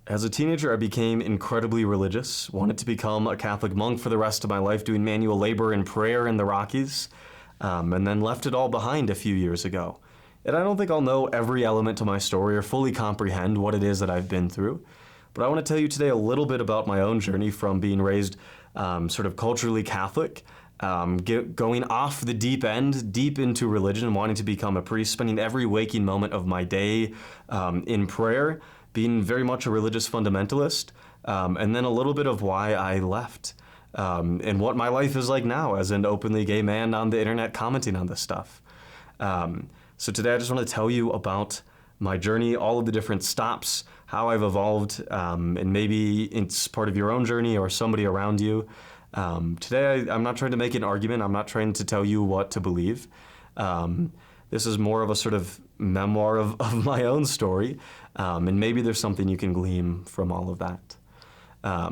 As a teenager, I became incredibly religious, wanted to become a Catholic monk for the rest of my life, doing manual labor and prayer in the Rockies, and then left it all behind a few years ago. And I don't think I'll know every element to my story or fully comprehend what it is that I've been through, but I want to tell you today a little bit about my own journey from being raised sort of culturally Catholic, going off the deep end, deep into religion, wanting to become a priest, spending every waking moment of my day in prayer, being very much a religious fundamentalist, and then a little bit of why I left, and what my life is like now as an openly gay man on the internet commenting on this stuff. So today I just want to tell you about my journey, all of the different stops, how I've evolved, and maybe it's part of your own journey or somebody around you. Today I'm not trying to make an argument, I'm not trying to tell you what to believe. This is more of a sort of memoir of my own story, and maybe there's something you can glean from all of that. I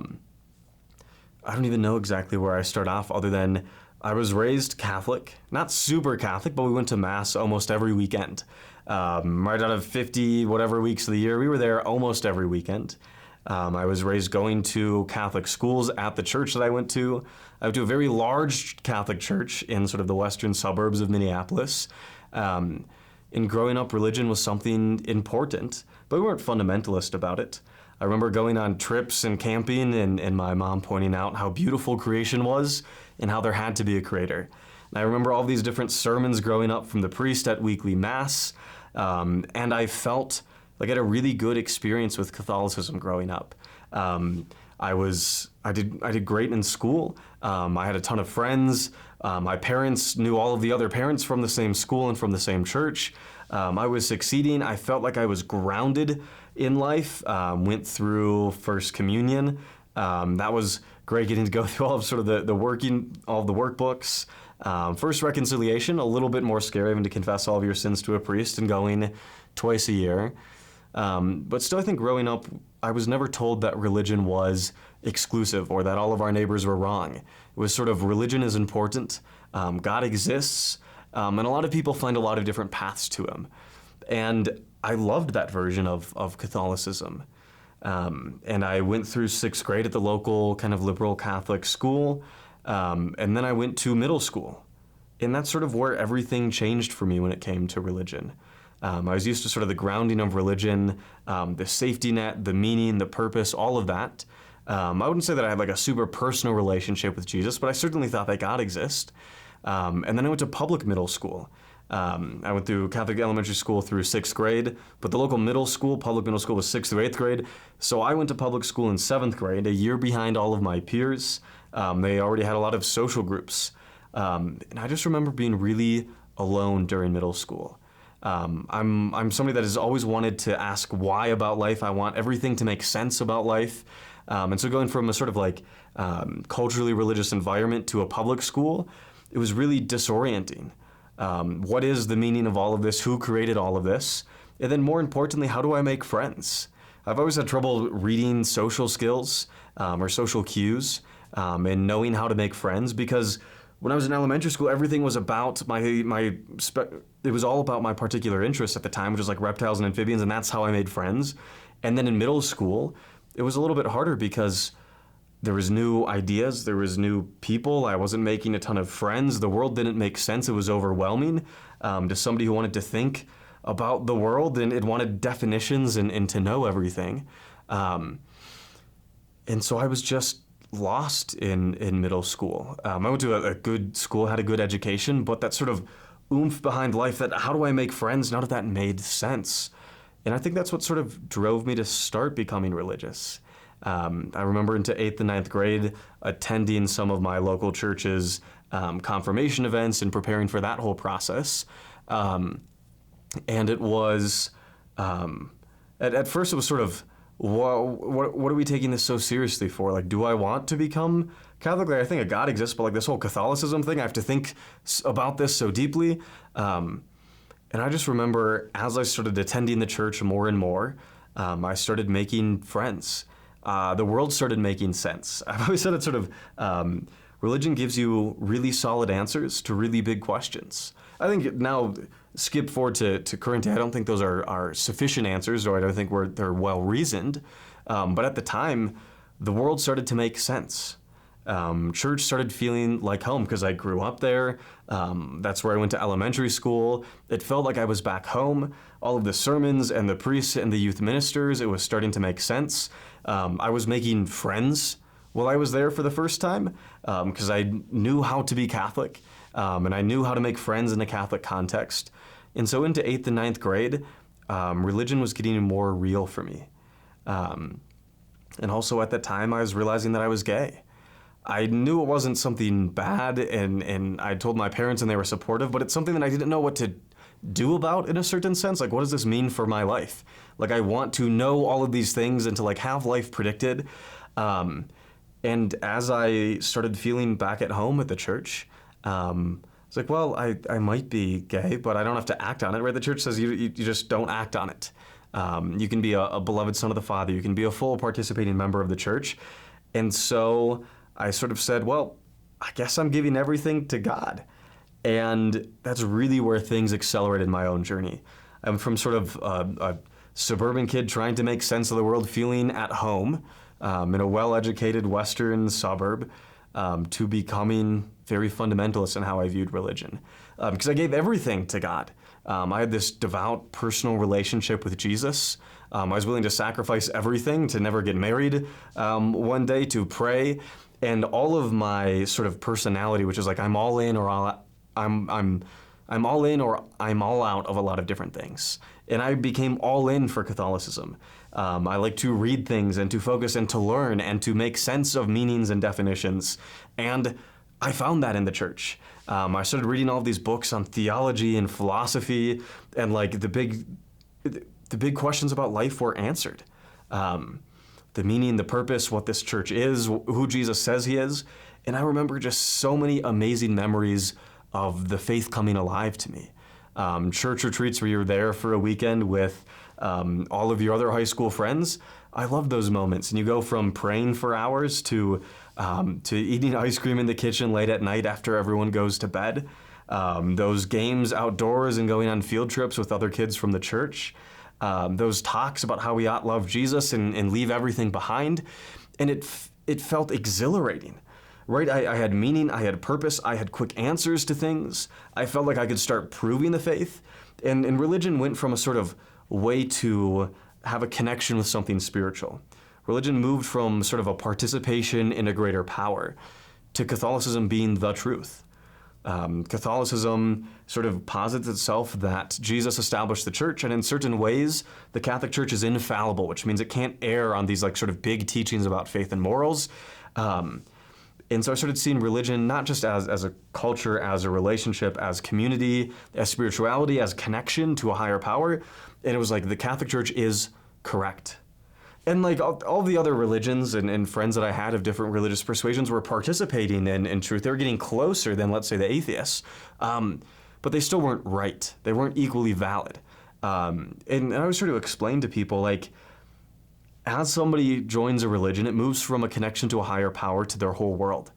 don't even know exactly where I start off other than I was raised Catholic, not super Catholic, but we went to Mass almost every weekend. Right out of 50 whatever weeks of the year, we were there almost every weekend. I was raised going to Catholic schools at the church that I went to. I went to a very large Catholic church in sort of the western suburbs of Minneapolis. And growing up, religion was something important, but we weren't fundamentalist about it. I remember going on trips and camping and my mom pointing out how beautiful creation was and how there had to be a creator. And I remember all these different sermons growing up from the priest at weekly Mass, and I felt like I had a really good experience with Catholicism growing up. I did great in school. I had a ton of friends. My parents knew all of the other parents from the same school and from the same church. I was succeeding. I felt like I was grounded in life. Went through First Communion. That was great, getting to go through all of sort of all of the workbooks. First Reconciliation, a little bit more scary, having to confess all of your sins to a priest and going twice a year. But still, I think growing up, I was never told that religion was exclusive or that all of our neighbors were wrong. It was sort of religion is important, God exists, and a lot of people find a lot of different paths to him. And I loved that version of Catholicism. And I went through 6th grade at the local kind of liberal Catholic school, and then I went to middle school. And that's sort of where everything changed for me when it came to religion. I was used to sort of the grounding of religion, the safety net, the meaning, the purpose, all of that. I wouldn't say that I had like a super personal relationship with Jesus, but I certainly thought that God exists. And then I went to public middle school. I went through Catholic elementary school through 6th grade, but the local middle school, public middle school, was 6th through 8th grade. So I went to public school in 7th grade, a year behind all of my peers. They already had a lot of social groups. And I just remember being really alone during middle school. I'm somebody that has always wanted to ask why about life. I want everything to make sense about life. And so going from a sort of like culturally religious environment to a public school, it was really disorienting. What is the meaning of all of this? Who created all of this? And then more importantly, how do I make friends? I've always had trouble reading social skills or social cues and knowing how to make friends, because when I was in elementary school, everything was about it was all about my particular interest at the time, which was like reptiles and amphibians, and that's how I made friends. And then in middle school, it was a little bit harder because there was new ideas, there was new people, I wasn't making a ton of friends, the world didn't make sense, it was overwhelming to somebody who wanted to think about the world and it wanted definitions and to know everything. And so I was just lost in middle school. I went to a good school, had a good education, but that sort of oomph behind life, that how do I make friends, none of that made sense. And I think that's what sort of drove me to start becoming religious. I remember into 8th and 9th grade attending some of my local church's confirmation events and preparing for that whole process. And it was, at first it was sort of, what are we taking this so seriously for? Like, do I want to become Catholic? Like, I think a God exists, but like this whole Catholicism thing, I have to think about this so deeply. And I just remember as I started attending the church more and more, I started making friends. The world started making sense. I've always said that sort of religion gives you really solid answers to really big questions. I think now, skip forward to current day, I don't think those are sufficient answers, or I don't think they're well reasoned. But at the time, the world started to make sense. Church started feeling like home because I grew up there. That's where I went to elementary school. It felt like I was back home. All of the sermons and the priests and the youth ministers, it was starting to make sense. I was making friends while I was there for the first time because I knew how to be Catholic and I knew how to make friends in a Catholic context. And so into 8th and 9th grade, religion was getting more real for me. And also at that time, I was realizing that I was gay. I knew it wasn't something bad, and I told my parents and they were supportive, but it's something that I didn't know what to do about in a certain sense. Like, what does this mean for my life? Like, I want to know all of these things and to like have life predicted. And as I started feeling back at home at the church, it's like, well, I might be gay, but I don't have to act on it, right? The church says you just don't act on it. You can be a beloved son of the Father. You can be a full participating member of the church. And so I sort of said, well, I guess I'm giving everything to God. And that's really where things accelerated my own journey. I'm from sort of a suburban kid trying to make sense of the world, feeling at home in a well-educated Western suburb, to becoming very fundamentalist in how I viewed religion. Because I gave everything to God. I had this devout personal relationship with Jesus. I was willing to sacrifice everything to never get married one day, to pray. And all of my sort of personality, which is like I'm all in or I'm all in or I'm all out of a lot of different things. And I became all in for Catholicism. I like to read things and to focus and to learn and to make sense of meanings and definitions. And I found that in the church. I started reading all of these books on theology and philosophy, and like the big questions about life were answered. The meaning, the purpose, what this church is, who Jesus says he is. And I remember just so many amazing memories of the faith coming alive to me. Church retreats where you're there for a weekend with all of your other high school friends. I love those moments. And you go from praying for hours to eating ice cream in the kitchen late at night after everyone goes to bed. Those games outdoors and going on field trips with other kids from the church. Those talks about how we ought love Jesus and leave everything behind. And it felt exhilarating, right? I had meaning, I had purpose, I had quick answers to things. I felt like I could start proving the faith. And religion went from a sort of way to have a connection with something spiritual. Religion moved from sort of a participation in a greater power to Catholicism being the truth. Catholicism sort of posits itself that Jesus established the church, and in certain ways, the Catholic Church is infallible, which means it can't err on these like sort of big teachings about faith and morals. And so I started seeing religion not just as a culture, as a relationship, as community, as spirituality, as connection to a higher power. And it was like the Catholic Church is correct. And like all the other religions and friends that I had of different religious persuasions were participating in truth. They were getting closer than, let's say, the atheists. But they still weren't right. They weren't equally valid. And I was trying to explain to people, like, as somebody joins a religion, it moves from a connection to a higher power to their whole world,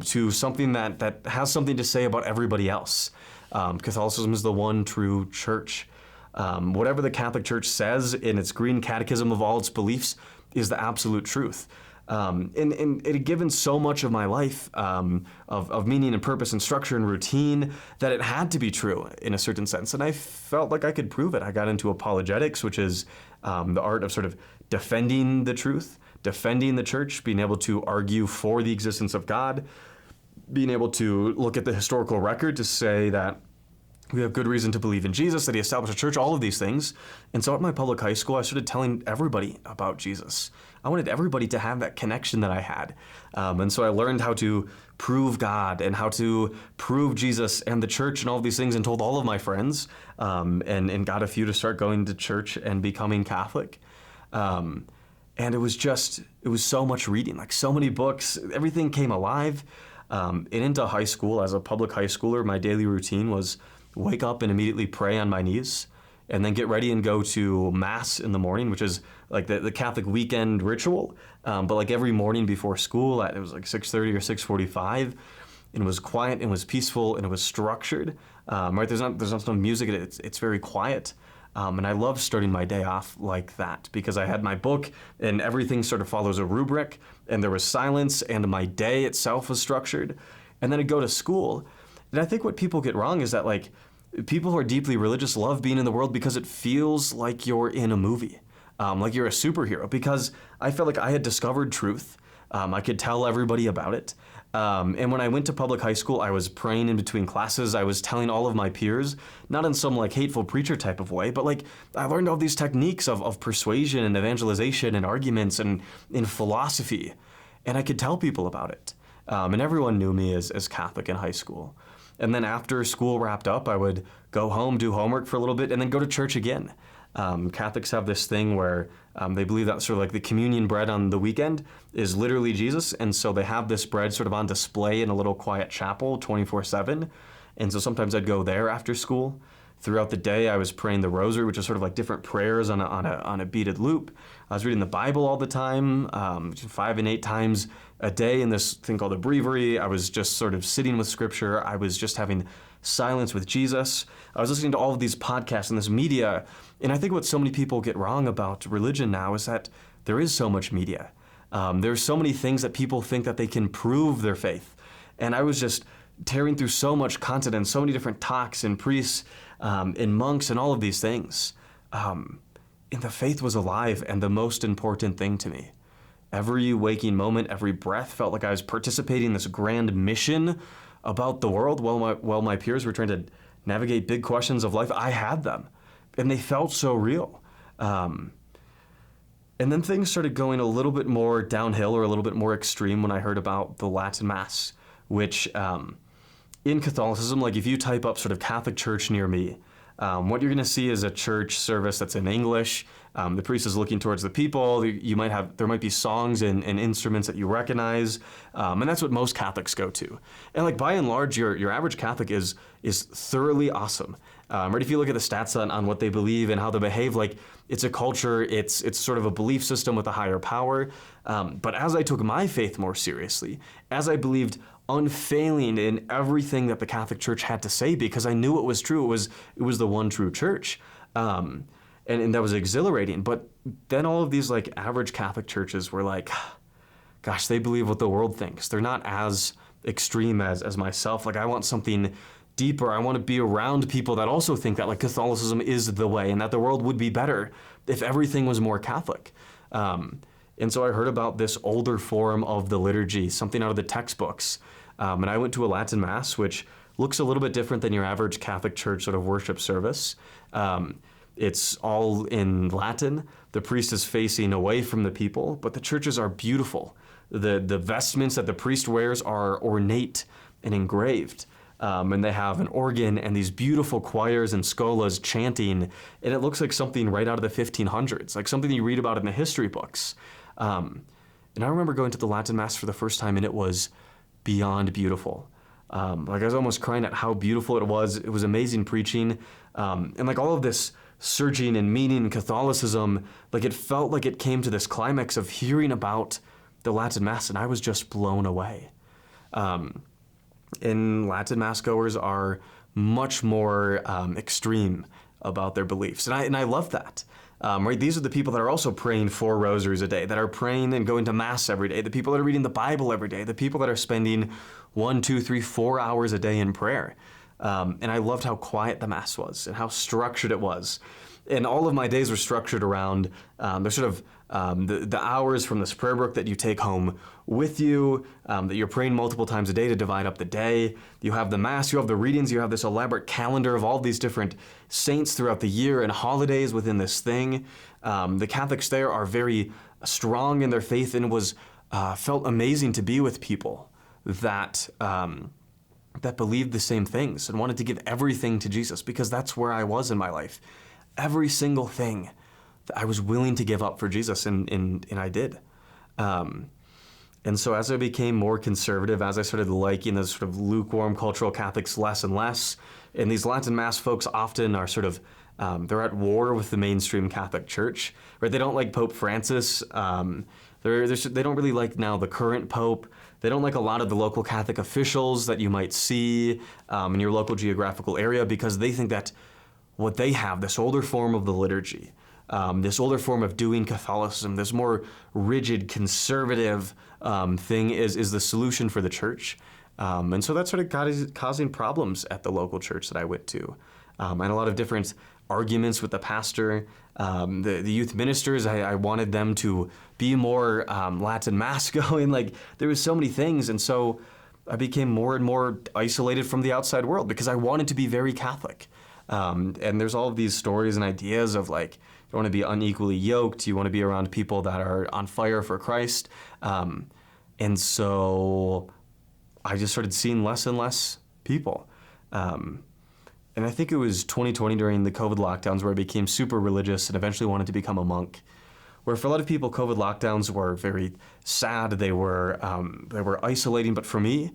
to something that has something to say about everybody else. Catholicism is the one true church. Whatever the Catholic Church says in its green catechism of all its beliefs is the absolute truth. And it had given so much of my life of meaning and purpose and structure and routine that it had to be true in a certain sense. And I felt like I could prove it. I got into apologetics, which is the art of sort of defending the truth, defending the church, being able to argue for the existence of God, being able to look at the historical record to say that we have good reason to believe in Jesus, that he established a church, all of these things. And so at my public high school, I started telling everybody about Jesus. I wanted everybody to have that connection that I had. And so I learned how to prove God and how to prove Jesus and the church and all of these things, and told all of my friends, and got a few to start going to church and becoming Catholic. And it was so much reading, like so many books, everything came alive. And into high school, as a public high schooler, my daily routine was wake up and immediately pray on my knees, and then get ready and go to Mass in the morning, which is like the Catholic weekend ritual. But like every morning before school, it was like 6:30 or 6:45, and it was quiet, and it was peaceful, and it was structured. Right? There's not music. It's very quiet. And I love starting my day off like that because I had my book and everything sort of follows a rubric, and there was silence, and my day itself was structured. And then I'd go to school. And I think what people get wrong is that, like, people who are deeply religious love being in the world because it feels like you're in a movie, like you're a superhero, because I felt like I had discovered truth. I could tell everybody about it. And when I went to public high school, I was praying in between classes. I was telling all of my peers, not in some like hateful preacher type of way, but like I learned all these techniques of persuasion and evangelization and arguments and in philosophy. And I could tell people about it. And everyone knew me as Catholic in high school. And then after school wrapped up, I would go home, do homework for a little bit, and then go to church again. Catholics have this thing where they believe that sort of like the communion bread on the weekend is literally Jesus, and so they have this bread sort of on display in a little quiet chapel 24/7. And so sometimes I'd go there after school. Throughout the day, I was praying the rosary, which is sort of like different prayers on a beaded loop. I was reading the Bible all the time, 5 and 8 times a day in this thing called a breviary. I was just sort of sitting with Scripture. I was just having silence with Jesus. I was listening to all of these podcasts and this media. And I think what so many people get wrong about religion now is that there is so much media. There's so many things that people think that they can prove their faith. And I was just tearing through so much content and so many different talks and priests and monks and all of these things. And the faith was alive and the most important thing to me. Every waking moment, every breath felt like I was participating in this grand mission about the world while my peers were trying to navigate big questions of life. I had them, and they felt so real. And then things started going a little bit more downhill or a little bit more extreme when I heard about the Latin Mass, which in Catholicism, like if you type up sort of Catholic Church near me, what you're going to see is a church service that's in English. The priest is looking towards the people. There might be songs and instruments that you recognize, and that's what most Catholics go to. And like by and large, your average Catholic is thoroughly awesome. Right? If you look at the stats on what they believe and how they behave, like it's a culture, it's sort of a belief system with a higher power. But as I took my faith more seriously, as I believed unfailing in everything that the Catholic Church had to say, because I knew it was true. It was the one true church, and that was exhilarating. But then all of these like average Catholic churches were like, gosh, they believe what the world thinks. They're not as extreme as myself. Like I want something deeper. I want to be around people that also think that like Catholicism is the way and that the world would be better if everything was more Catholic. And so I heard about this older form of the liturgy, something out of the textbooks. And I went to a Latin Mass, which looks a little bit different than your average Catholic church sort of worship service. It's all in Latin. The priest is facing away from the people, but the churches are beautiful. The vestments that the priest wears are ornate and engraved. And they have an organ and these beautiful choirs and scholas chanting, and it looks like something right out of the 1500s, like something you read about in the history books. And I remember going to the Latin Mass for the first time, and it was beyond beautiful. Like I was almost crying at how beautiful it was. It was amazing preaching. And like all of this searching and meaning Catholicism, like it felt like it came to this climax of hearing about the Latin Mass, and I was just blown away. And Latin Mass goers are much more extreme about their beliefs. And I love that. Right? These are the people that are also praying 4 rosaries a day, that are praying and going to Mass every day, the people that are reading the Bible every day, the people that are spending 1, 2, 3, 4 hours a day in prayer. And I loved how quiet the Mass was and how structured it was. And all of my days were structured around the sort of the hours from this prayer book that you take home with you, that you're praying multiple times a day to divide up the day. You have the Mass, you have the readings, you have this elaborate calendar of all these different saints throughout the year and holidays within this thing. The Catholics there are very strong in their faith, and it was felt amazing to be with people that believed the same things and wanted to give everything to Jesus, because that's where I was in my life. Every single thing that I was willing to give up for Jesus, and I did. And so as I became more conservative, as I started liking those sort of lukewarm cultural Catholics less and less, and these Latin Mass folks often are sort of, they're at war with the mainstream Catholic Church, right? They don't like Pope Francis. They don't really like now the current Pope. They don't like a lot of the local Catholic officials that you might see in your local geographical area, because they think that what they have, this older form of the liturgy, this older form of doing Catholicism, this more rigid, conservative thing is the solution for the church. And so that started causing problems at the local church that I went to. And a lot of different arguments with the pastor. The youth ministers, I wanted them to be more Latin Mass going. Like, there was so many things. And so I became more and more isolated from the outside world because I wanted to be very Catholic. And there's all of these stories and ideas of like, you want to be unequally yoked, you want to be around people that are on fire for Christ. And so I just started seeing less and less people. And I think it was 2020 during the COVID lockdowns where I became super religious and eventually wanted to become a monk. Where for a lot of people, COVID lockdowns were very sad. They were isolating. But for me,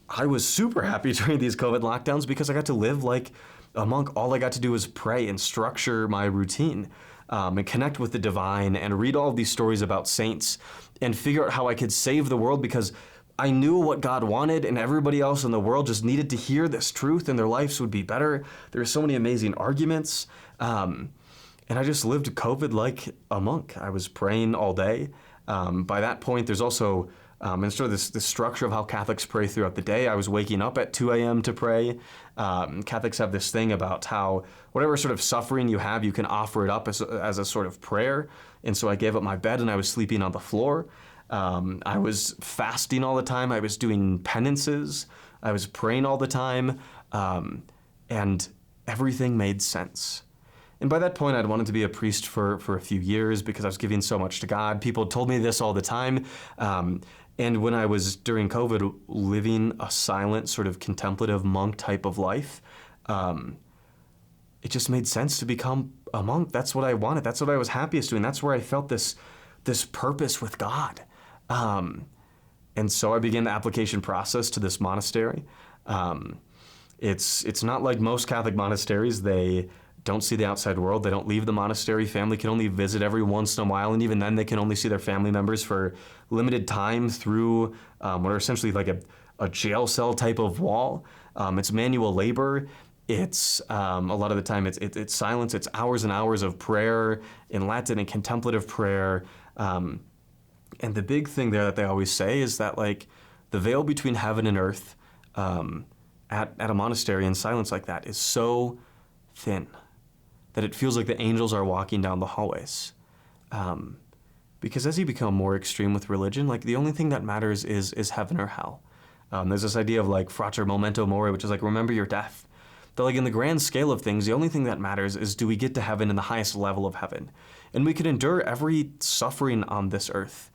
I was super happy during these COVID lockdowns because I got to live like a monk. All I got to do was pray and structure my routine and connect with the divine and read all of these stories about saints and figure out how I could save the world because I knew what God wanted and everybody else in the world just needed to hear this truth and their lives would be better. There were so many amazing arguments. And I just lived COVID like a monk. I was praying all day. By that point, there's also and sort of this structure of how Catholics pray throughout the day. I was waking up at 2 a.m. to pray. Catholics have this thing about how whatever sort of suffering you have, you can offer it up as a sort of prayer. And so I gave up my bed and I was sleeping on the floor. I was fasting all the time. I was doing penances. I was praying all the time. And everything made sense. And by that point, I'd wanted to be a priest for a few years because I was giving so much to God. People told me this all the time. And when I was, during COVID, living a silent, sort of contemplative monk type of life, it just made sense to become a monk. That's what I wanted. That's what I was happiest doing. That's where I felt this purpose with God. And so I began the application process to this monastery. It's not like most Catholic monasteries. They don't see the outside world. They don't leave the monastery. Family can only visit every once in a while, and even then they can only see their family members for limited time through what are essentially like a jail cell type of wall. It's manual labor. It's a lot of the time it's silence. It's hours and hours of prayer in Latin and contemplative prayer. And the big thing there that they always say is that like the veil between heaven and earth at a monastery in silence like that is so thin that it feels like the angels are walking down the hallways. Because as you become more extreme with religion, like the only thing that matters is heaven or hell. There's this idea of like frater memento mori, which is like remember your death. But like in the grand scale of things, the only thing that matters is do we get to heaven in the highest level of heaven? And we can endure every suffering on this earth.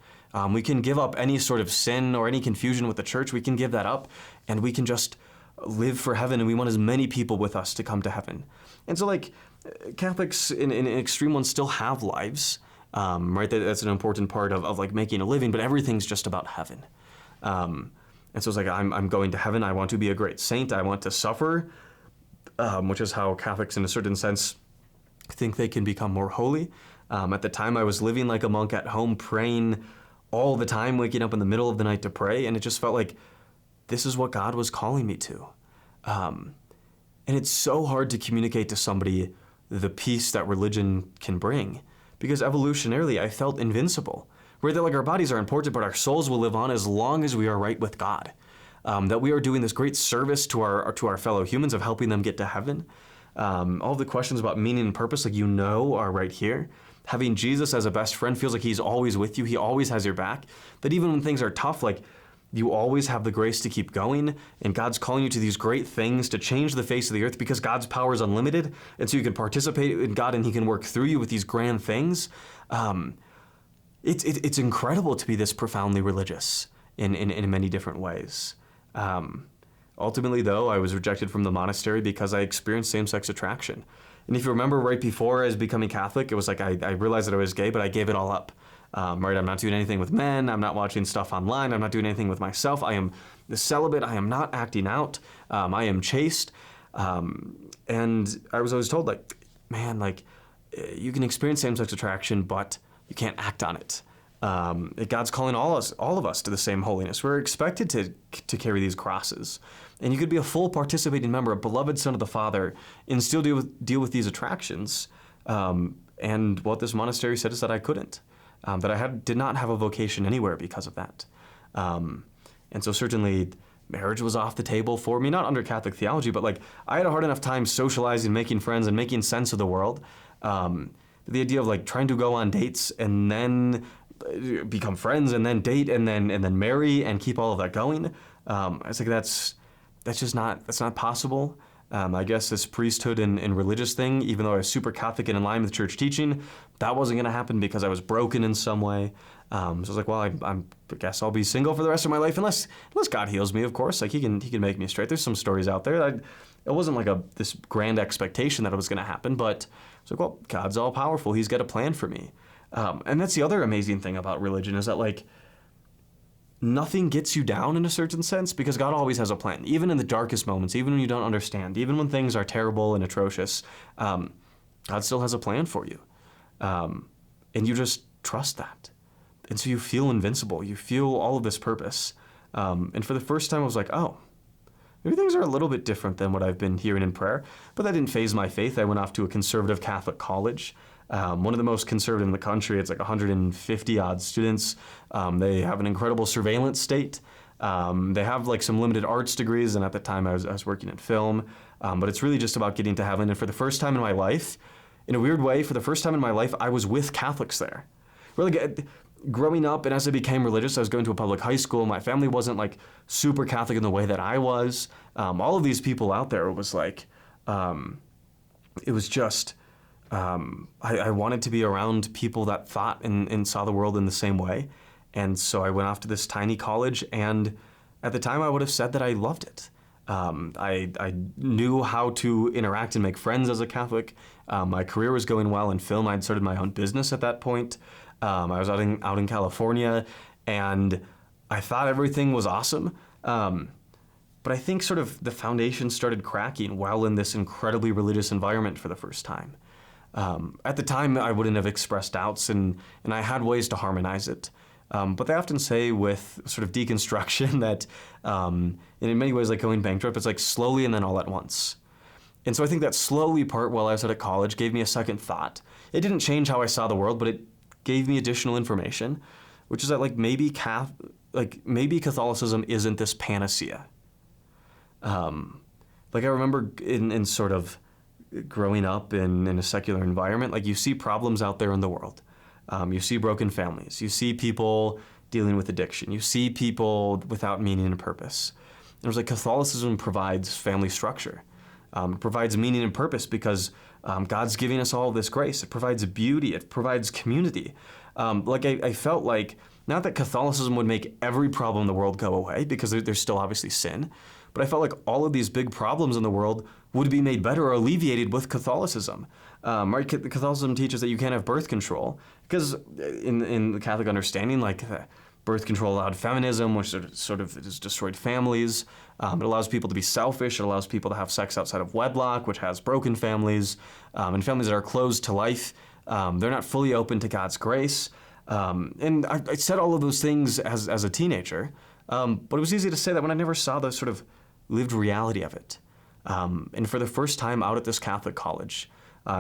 We can give up any sort of sin or any confusion with the church. We can give that up and we can just live for heaven, and we want as many people with us to come to heaven. And so like Catholics in extreme ones still have lives, right? That's an important part of like making a living, but everything's just about heaven. And so it's like, I'm going to heaven. I want to be a great saint. I want to suffer, which is how Catholics in a certain sense think they can become more holy. At the time I was living like a monk at home, praying all the time, waking up in the middle of the night to pray. And it just felt like this is what God was calling me to. And it's so hard to communicate to somebody the peace that religion can bring, because evolutionarily I felt invincible. Where that like our bodies are important, but our souls will live on as long as we are right with God. That we are doing this great service to our fellow humans of helping them get to heaven. All the questions about meaning and purpose, like are right here. Having Jesus as a best friend feels like he's always with you. He always has your back. That even when things are tough, like you always have the grace to keep going, and God's calling you to these great things to change the face of the earth because God's power is unlimited, and so you can participate in God and he can work through you with these grand things. It's incredible to be this profoundly religious in many different ways. Ultimately, though, I was rejected from the monastery because I experienced same-sex attraction. And if you remember right before I was becoming Catholic, it was like I realized that I was gay, but I gave it all up. Right, I'm not doing anything with men. I'm not watching stuff online. I'm not doing anything with myself. I am the celibate. I am not acting out. I am chaste. And I was always told, like, man, like, you can experience same-sex attraction, but you can't act on it. God's calling all of us to the same holiness. We're expected to carry these crosses. And you could be a full participating member, a beloved son of the Father, and still deal with these attractions. And what this monastery said is that I couldn't, that I did not have a vocation anywhere because of that. And so certainly marriage was off the table for me, not under Catholic theology, but like I had a hard enough time socializing, making friends, and making sense of the world. The idea of like trying to go on dates and then become friends and then date and then marry and keep all of that going. I was like, that's not possible. I guess this priesthood and religious thing, even though I was super Catholic and in line with church teaching, that wasn't going to happen because I was broken in some way. So I was like, well, I guess I'll be single for the rest of my life unless God heals me, of course. Like he can make me straight. There's some stories out there. It wasn't like this grand expectation that it was going to happen, but I was like, well, God's all powerful. He's got a plan for me. And that's the other amazing thing about religion is that like nothing gets you down in a certain sense because God always has a plan. Even in the darkest moments, even when you don't understand, even when things are terrible and atrocious, God still has a plan for you. And you just trust that. And so you feel invincible. You feel all of this purpose. And for the first time, I was like, oh, maybe things are a little bit different than what I've been hearing in prayer. But that didn't faze my faith. I went off to a conservative Catholic college. One of the most conservative in the country. It's like 150 odd students. They have an incredible surveillance state. They have like some limited arts degrees, and at the time I was working in film. But it's really just about getting to heaven. And for the first time in my life, in a weird way, for the first time in my life, I was with Catholics there. Really, growing up and as I became religious, I was going to a public high school. My family wasn't like super Catholic in the way that I was. All of these people out there was like, it was just. I wanted to be around people that thought and saw the world in the same way. And so I went off to this tiny college, and at the time I would have said that I loved it. I knew how to interact and make friends as a Catholic. My career was going well in film. I'd started my own business at that point. I was out in California, and I thought everything was awesome. But I think sort of the foundation started cracking while in this incredibly religious environment for the first time. At the time, I wouldn't have expressed doubts, and I had ways to harmonize it. But they often say with sort of deconstruction that, and in many ways, like going bankrupt, it's like slowly and then all at once. And so I think that slowly part while I was at college gave me a second thought. It didn't change how I saw the world, but it gave me additional information, which is that like maybe Catholicism isn't this panacea. Like I remember in sort of growing up in a secular environment, like you see problems out there in the world. You see broken families. You see people dealing with addiction. You see people without meaning and purpose. And it was like Catholicism provides family structure. It provides meaning and purpose because God's giving us all this grace. It provides beauty. It provides community. I felt like, not that Catholicism would make every problem in the world go away, because there's still obviously sin, but I felt like all of these big problems in the world would be made better or alleviated with Catholicism. Right? Catholicism teaches that you can't have birth control, because in the Catholic understanding, like birth control allowed feminism, which sort of has destroyed families. It allows people to be selfish. It allows people to have sex outside of wedlock, which has broken families. And families that are closed to life, they're not fully open to God's grace. And I said all of those things as a teenager, but it was easy to say that when I never saw the sort of lived reality of it. And for the first time out at this Catholic college,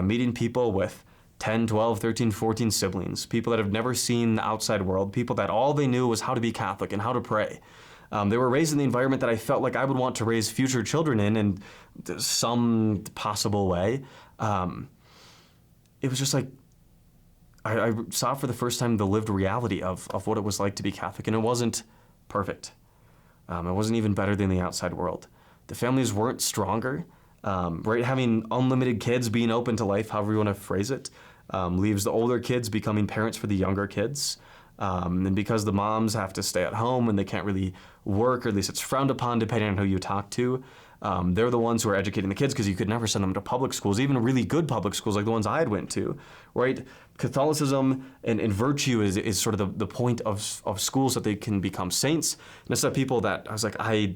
meeting people with 10, 12, 13, 14 siblings, people that have never seen the outside world, people that all they knew was how to be Catholic and how to pray. They were raised in the environment that I felt like I would want to raise future children in some possible way. It was just like, I saw for the first time the lived reality of what it was like to be Catholic, and it wasn't perfect. It wasn't even better than the outside world. The families weren't stronger. Right, having unlimited kids, being open to life, however you want to phrase it, leaves the older kids becoming parents for the younger kids. And because the moms have to stay at home and they can't really work, or at least it's frowned upon depending on who you talk to, they're the ones who are educating the kids, because you could never send them to public schools, even really good public schools like the ones I had went to, right? Catholicism and virtue is sort of the point of schools, that they can become saints. And it's that people that I was like, I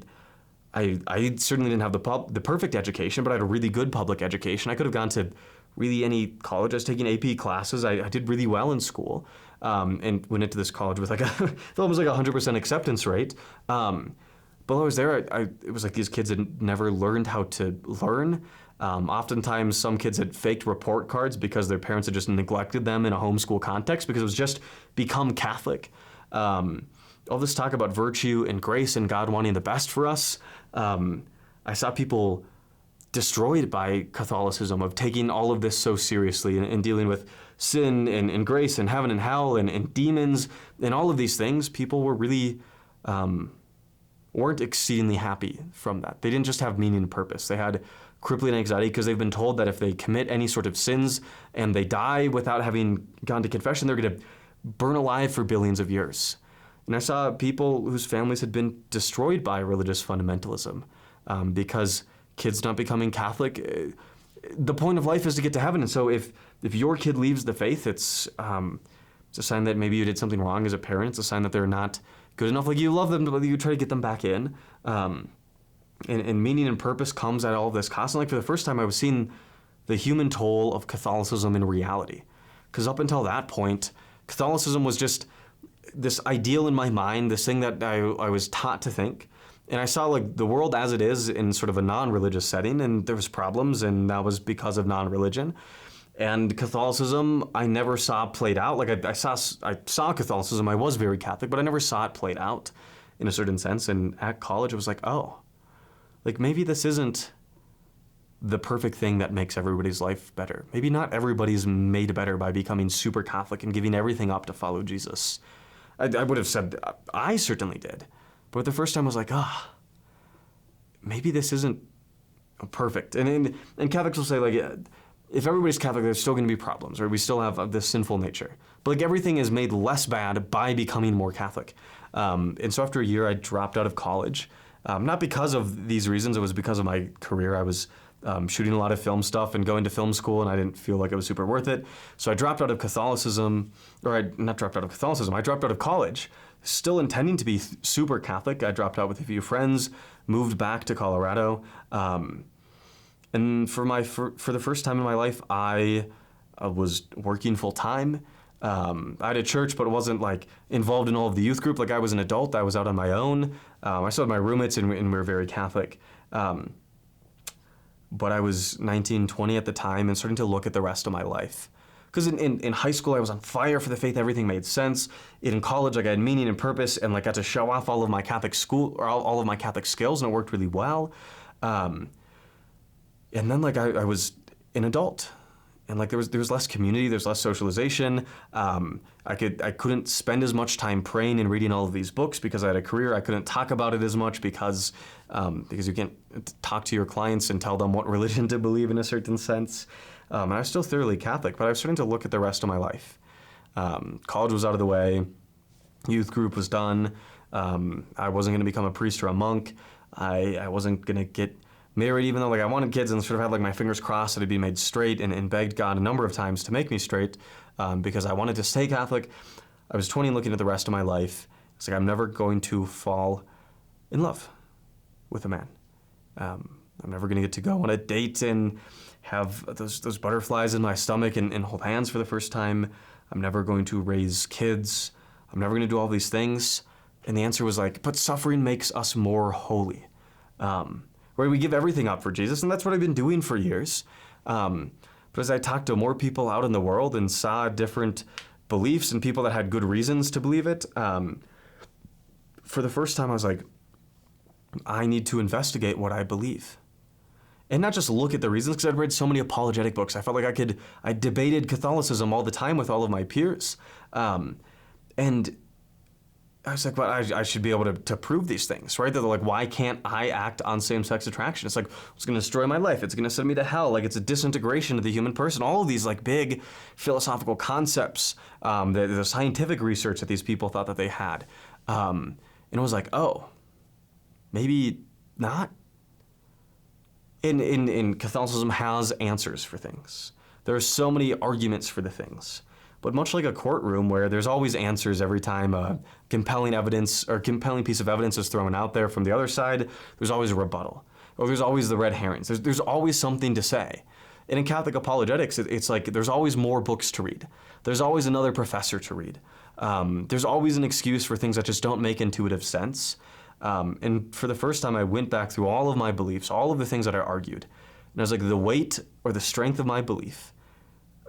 certainly didn't have the perfect education, but I had a really good public education. I could have gone to really any college. I was taking AP classes. I did really well in school. and went into this college with like almost like 100% acceptance rate. But while I was there, it was like these kids had never learned how to learn. Oftentimes, some kids had faked report cards because their parents had just neglected them in a homeschool context because it was just become Catholic. All this talk about virtue and grace and God wanting the best for us. I saw people destroyed by Catholicism, of taking all of this so seriously and dealing with sin and grace and heaven and hell and demons and all of these things. People were really weren't exceedingly happy from that. They didn't just have meaning and purpose. They had crippling anxiety because they've been told that if they commit any sort of sins and they die without having gone to confession, they're going to burn alive for billions of years. And I saw people whose families had been destroyed by religious fundamentalism because kids not becoming Catholic. The point of life is to get to heaven. And so if your kid leaves the faith, it's a sign that maybe you did something wrong as a parent. It's a sign that they're not good enough. Like, you love them, but you try to get them back in. And meaning and purpose comes at all of this cost. And like, for the first time, I was seeing the human toll of Catholicism in reality. Because up until that point, Catholicism was just this ideal in my mind, this thing that I was taught to think. And I saw like the world as it is in sort of a non-religious setting, and there was problems, and that was because of non-religion. And Catholicism, I never saw played out. Like I saw Catholicism. I was very Catholic, but I never saw it played out in a certain sense. And at college, it was like, oh, like maybe this isn't the perfect thing that makes everybody's life better. Maybe not everybody's made better by becoming super Catholic and giving everything up to follow Jesus. I would have said I certainly did. But the first time I was like, maybe this isn't perfect. And Catholics will say, like, if everybody's Catholic, there's still going to be problems, right? We still have this sinful nature. But like, everything is made less bad by becoming more Catholic. And so after a year, I dropped out of college. Not because of these reasons, it was because of my career. I was shooting a lot of film stuff and going to film school, and I didn't feel like it was super worth it. So I dropped out of Catholicism, I dropped out of college, still intending to be super Catholic. I dropped out with a few friends, moved back to Colorado. And for the first time in my life, I was working full time. I had a church, but it wasn't like involved in all of the youth group. Like, I was an adult, I was out on my own. I still had my roommates, and we were very Catholic. But I was 19, 20 at the time, and starting to look at the rest of my life. Because in high school, I was on fire for the faith. Everything made sense. In college, like, I had meaning and purpose, and like got to show off all of my Catholic school, or all of my Catholic skills, and it worked really well. And then like I was an adult, and like there was less community, there's less socialization. I couldn't spend as much time praying and reading all of these books because I had a career. I couldn't talk about it as much because you can't talk to your clients and tell them what religion to believe in a certain sense. And I was still thoroughly Catholic, but I was starting to look at the rest of my life. College was out of the way. Youth group was done. I wasn't going to become a priest or a monk. I wasn't going to get married, even though like I wanted kids, and sort of had like my fingers crossed that I'd be made straight, and begged God a number of times to make me straight because I wanted to stay Catholic. I was 20 and looking at the rest of my life. It's like, I'm never going to fall in love with a man. I'm never going to get to go on a date and have those butterflies in my stomach and hold hands for the first time. I'm never going to raise kids. I'm never going to do all these things. And the answer was like, but suffering makes us more holy. Where we give everything up for Jesus, and that's what I've been doing for years. But as I talked to more people out in the world and saw different beliefs and people that had good reasons to believe it, for the first time I was like, I need to investigate what I believe. And not just look at the reasons, because I'd read so many apologetic books. I felt like I debated Catholicism all the time with all of my peers. And I was like, well, I should be able to prove these things, right? They're like, why can't I act on same-sex attraction? It's like, it's going to destroy my life. It's going to send me to hell. Like, it's a disintegration of the human person. All of these like big philosophical concepts, the scientific research that these people thought that they had. And it was like, oh, maybe not. In Catholicism has answers for things. There are so many arguments for the things. But much like a courtroom where there's always answers every time a compelling evidence or compelling piece of evidence is thrown out there from the other side, there's always a rebuttal. Or there's always the red herrings. There's always something to say. And in Catholic apologetics, it's like there's always more books to read. There's always another professor to read. There's always an excuse for things that just don't make intuitive sense. And for the first time, I went back through all of my beliefs, all of the things that I argued. And I was like, the weight or the strength of my belief,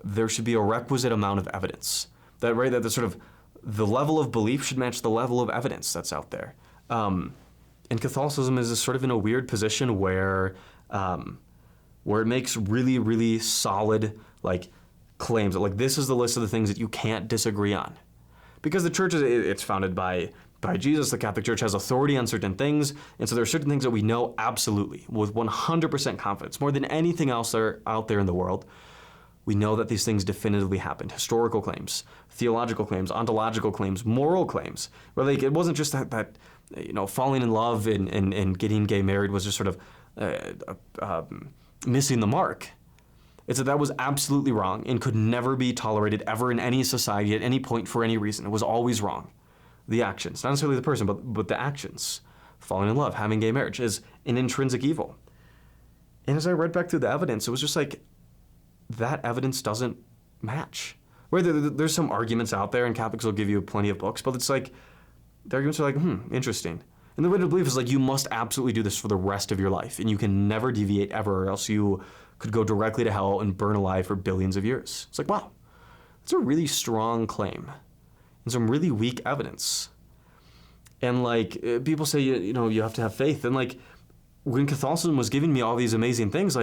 there should be a requisite amount of evidence. That the sort of the level of belief should match the level of evidence that's out there. And Catholicism is sort of in a weird position where it makes really, really solid claims. Like, this is the list of the things that you can't disagree on. Because the church, it's founded by Jesus. The Catholic Church has authority on certain things. And so there are certain things that we know absolutely, with 100% confidence, more than anything else that are out there in the world. We know that these things definitively happened. Historical claims, theological claims, ontological claims, moral claims. Where it wasn't just that falling in love and getting gay married was just sort of missing the mark. It's that was absolutely wrong and could never be tolerated ever in any society at any point for any reason. It was always wrong. The actions, not necessarily the person, but the actions. Falling in love, having gay marriage is an intrinsic evil. And as I read back through the evidence, it was just like, that evidence doesn't match. There's some arguments out there, and Catholics will give you plenty of books, but it's like, the arguments are like, interesting. And the way to believe is like, you must absolutely do this for the rest of your life, and you can never deviate ever, or else you could go directly to hell and burn alive for billions of years. It's like, wow, that's a really strong claim, and some really weak evidence. And people say, you have to have faith, and when Catholicism was giving me all these amazing things,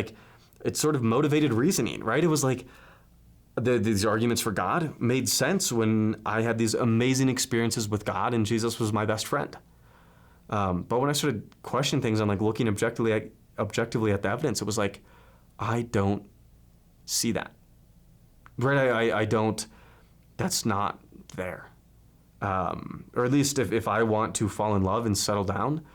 it sort of motivated reasoning, right? It was like these arguments for God made sense when I had these amazing experiences with God and Jesus was my best friend. But when I started questioning things and looking objectively at the evidence, it was like, I don't see that. Right? I don't, that's not there. Or at least if I want to fall in love and settle down,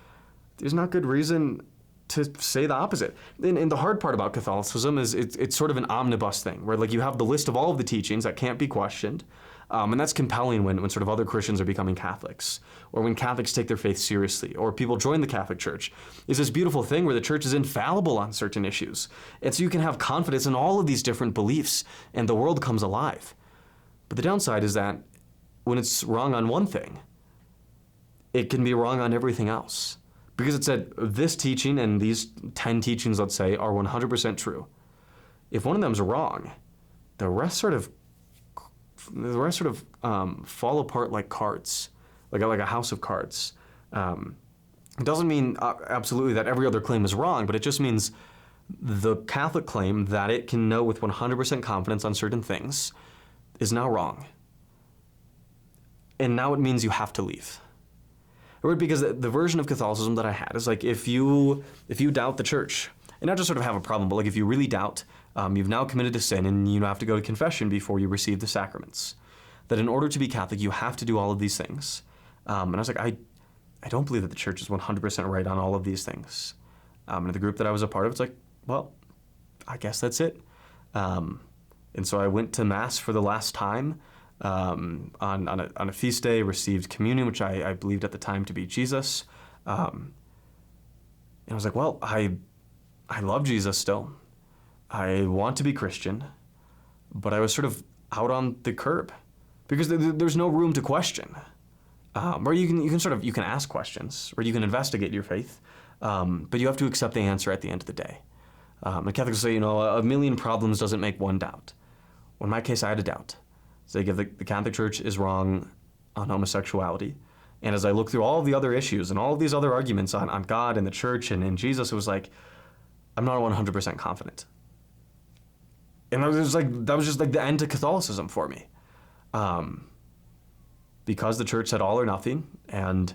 there's not good reason to say the opposite. And the hard part about Catholicism is it's sort of an omnibus thing, where you have the list of all of the teachings that can't be questioned, and that's compelling when sort of other Christians are becoming Catholics, or when Catholics take their faith seriously, or people join the Catholic Church. It's this beautiful thing where the church is infallible on certain issues, and so you can have confidence in all of these different beliefs, and the world comes alive. But the downside is that when it's wrong on one thing, it can be wrong on everything else. Because it said this teaching and these 10 teachings, let's say, are 100% true. If one of them is wrong, the rest sort of fall apart like cards, like a house of cards. It doesn't mean absolutely that every other claim is wrong, but it just means the Catholic claim that it can know with 100% confidence on certain things is now wrong. And now it means you have to leave. Because the version of Catholicism that I had is if you doubt the church, and not just sort of have a problem, but if you really doubt, you've now committed a sin and you have to go to confession before you receive the sacraments. That in order to be Catholic, you have to do all of these things. And I was like, I don't believe that the church is 100% right on all of these things. And the group that I was a part of, it's like, well, I guess that's it. And so I went to Mass for the last time. On a feast day, received communion, which I believed at the time to be Jesus. And I was like, well, I love Jesus still. I want to be Christian, but I was sort of out on the curb because there's no room to question. Or you can ask questions, or you can investigate your faith, but you have to accept the answer at the end of the day. The Catholics say, a million problems doesn't make one doubt. Well, in my case, I had a doubt. So the Catholic Church is wrong on homosexuality. And as I look through all of the other issues and all of these other arguments on God and the church and in Jesus, it was like, I'm not 100% confident. And that was just the end to Catholicism for me. Because the church said all or nothing, and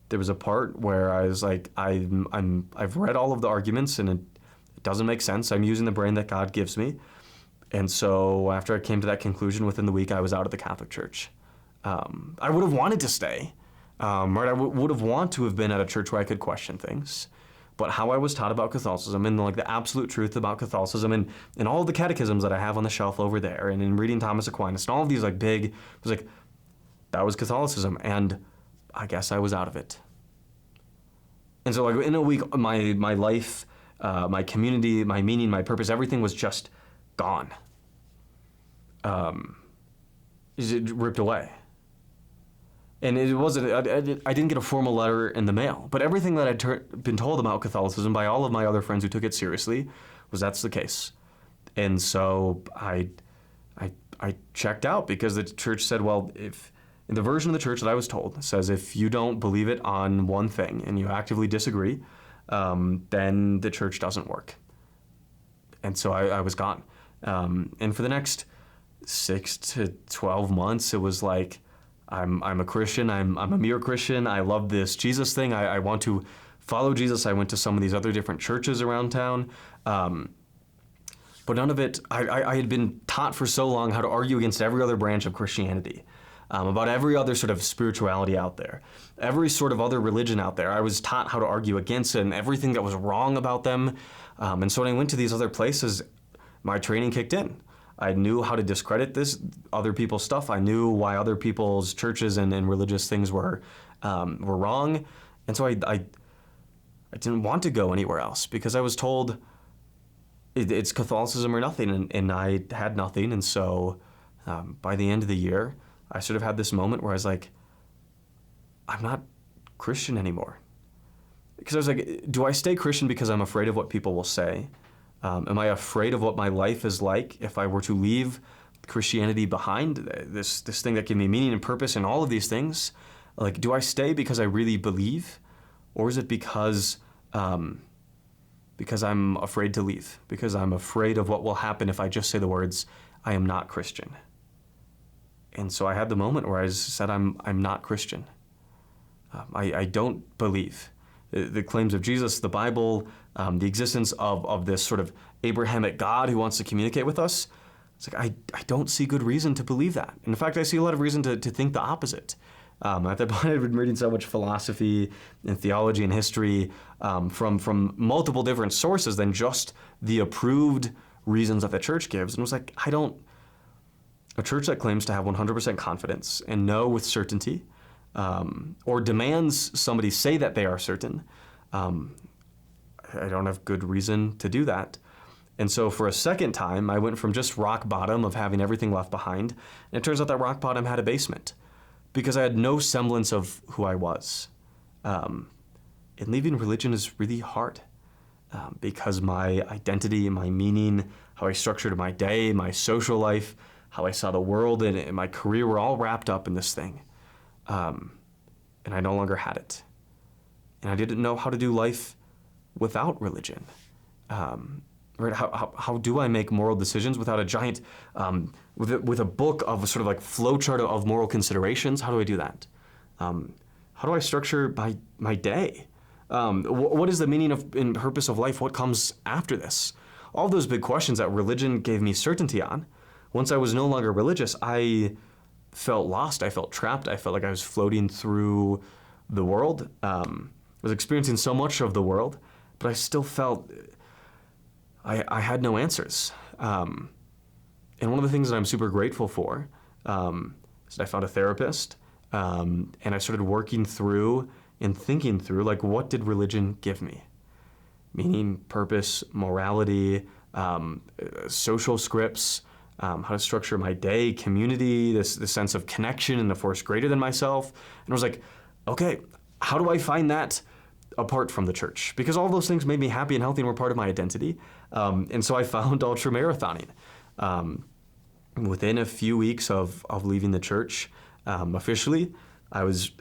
there was a part where I was like, I've read all of the arguments and it doesn't make sense. I'm using the brain that God gives me. And so after I came to that conclusion, within the week, I was out of the Catholic Church. I would have wanted to stay, right? I would have wanted to have been at a church where I could question things. But how I was taught about Catholicism and the absolute truth about Catholicism and all of the catechisms that I have on the shelf over there and in reading Thomas Aquinas and all of these big, it was like, that was Catholicism. And I guess I was out of it. And so in a week, my life, my community, my meaning, my purpose, everything was just gone. Is it ripped away? And it wasn't, I didn't get a formal letter in the mail, but everything that I'd been told about Catholicism by all of my other friends who took it seriously was that's the case. And so I checked out because the church said, well, if in the version of the church that I was told says if you don't believe it on one thing and you actively disagree, then the church doesn't work. And so I was gone. And for the next 6 to 12 months, it was like, I'm a Christian. I'm a mere Christian. I love this Jesus thing. I want to follow Jesus. I went to some of these other different churches around town. But none of it, I had been taught for so long how to argue against every other branch of Christianity, about every other sort of spirituality out there, every sort of other religion out there. I was taught how to argue against it and everything that was wrong about them. And so when I went to these other places, my training kicked in. I knew how to discredit this other people's stuff. I knew why other people's churches and religious things were wrong. And so I didn't want to go anywhere else because I was told it's Catholicism or nothing, and I had nothing. And so by the end of the year, I sort of had this moment where I was like, I'm not Christian anymore. Because I was like, do I stay Christian because I'm afraid of what people will say? Am I afraid of what my life is like if I were to leave Christianity behind, this thing that gave me meaning and purpose and all of these things? Like, do I stay because I really believe? Or is it because I'm afraid to leave? Because I'm afraid of what will happen if I just say the words, I am not Christian. And so I had the moment where I said, I'm not Christian. I don't believe. The claims of Jesus, the Bible, the existence of this sort of Abrahamic God who wants to communicate with us, it's like I don't see good reason to believe that. In fact, I see a lot of reason to think the opposite. At that point, I'd been reading so much philosophy and theology and history from multiple different sources than just the approved reasons that the church gives. And it was like, a church that claims to have 100% confidence and know with certainty, or demands somebody say that they are certain, I don't have good reason to do that. And so for a second time, I went from just rock bottom of having everything left behind, and it turns out that rock bottom had a basement because I had no semblance of who I was. And leaving religion is really hard because my identity, my meaning, how I structured my day, my social life, how I saw the world and my career were all wrapped up in this thing. And I no longer had it. And I didn't know how to do life without religion. Right? How do I make moral decisions without a giant, with a book of a sort of like flowchart of moral considerations? How do I do that? How do I structure my day? What is the meaning of and purpose of life? What comes after this? All those big questions that religion gave me certainty on. Once I was no longer religious, I felt lost. I felt trapped. I felt like I was floating through the world. I was experiencing so much of the world, but I still felt I had no answers. And one of the things that I'm super grateful for is that I found a therapist, and I started working through and thinking through, like, what did religion give me? Meaning, purpose, morality, social scripts, how to structure my day, community, this sense of connection and a force greater than myself. And I was like, okay, how do I find that apart from the church? Because all those things made me happy and healthy and were part of my identity. And so I found ultramarathoning. Within a few weeks of leaving the church, officially, I was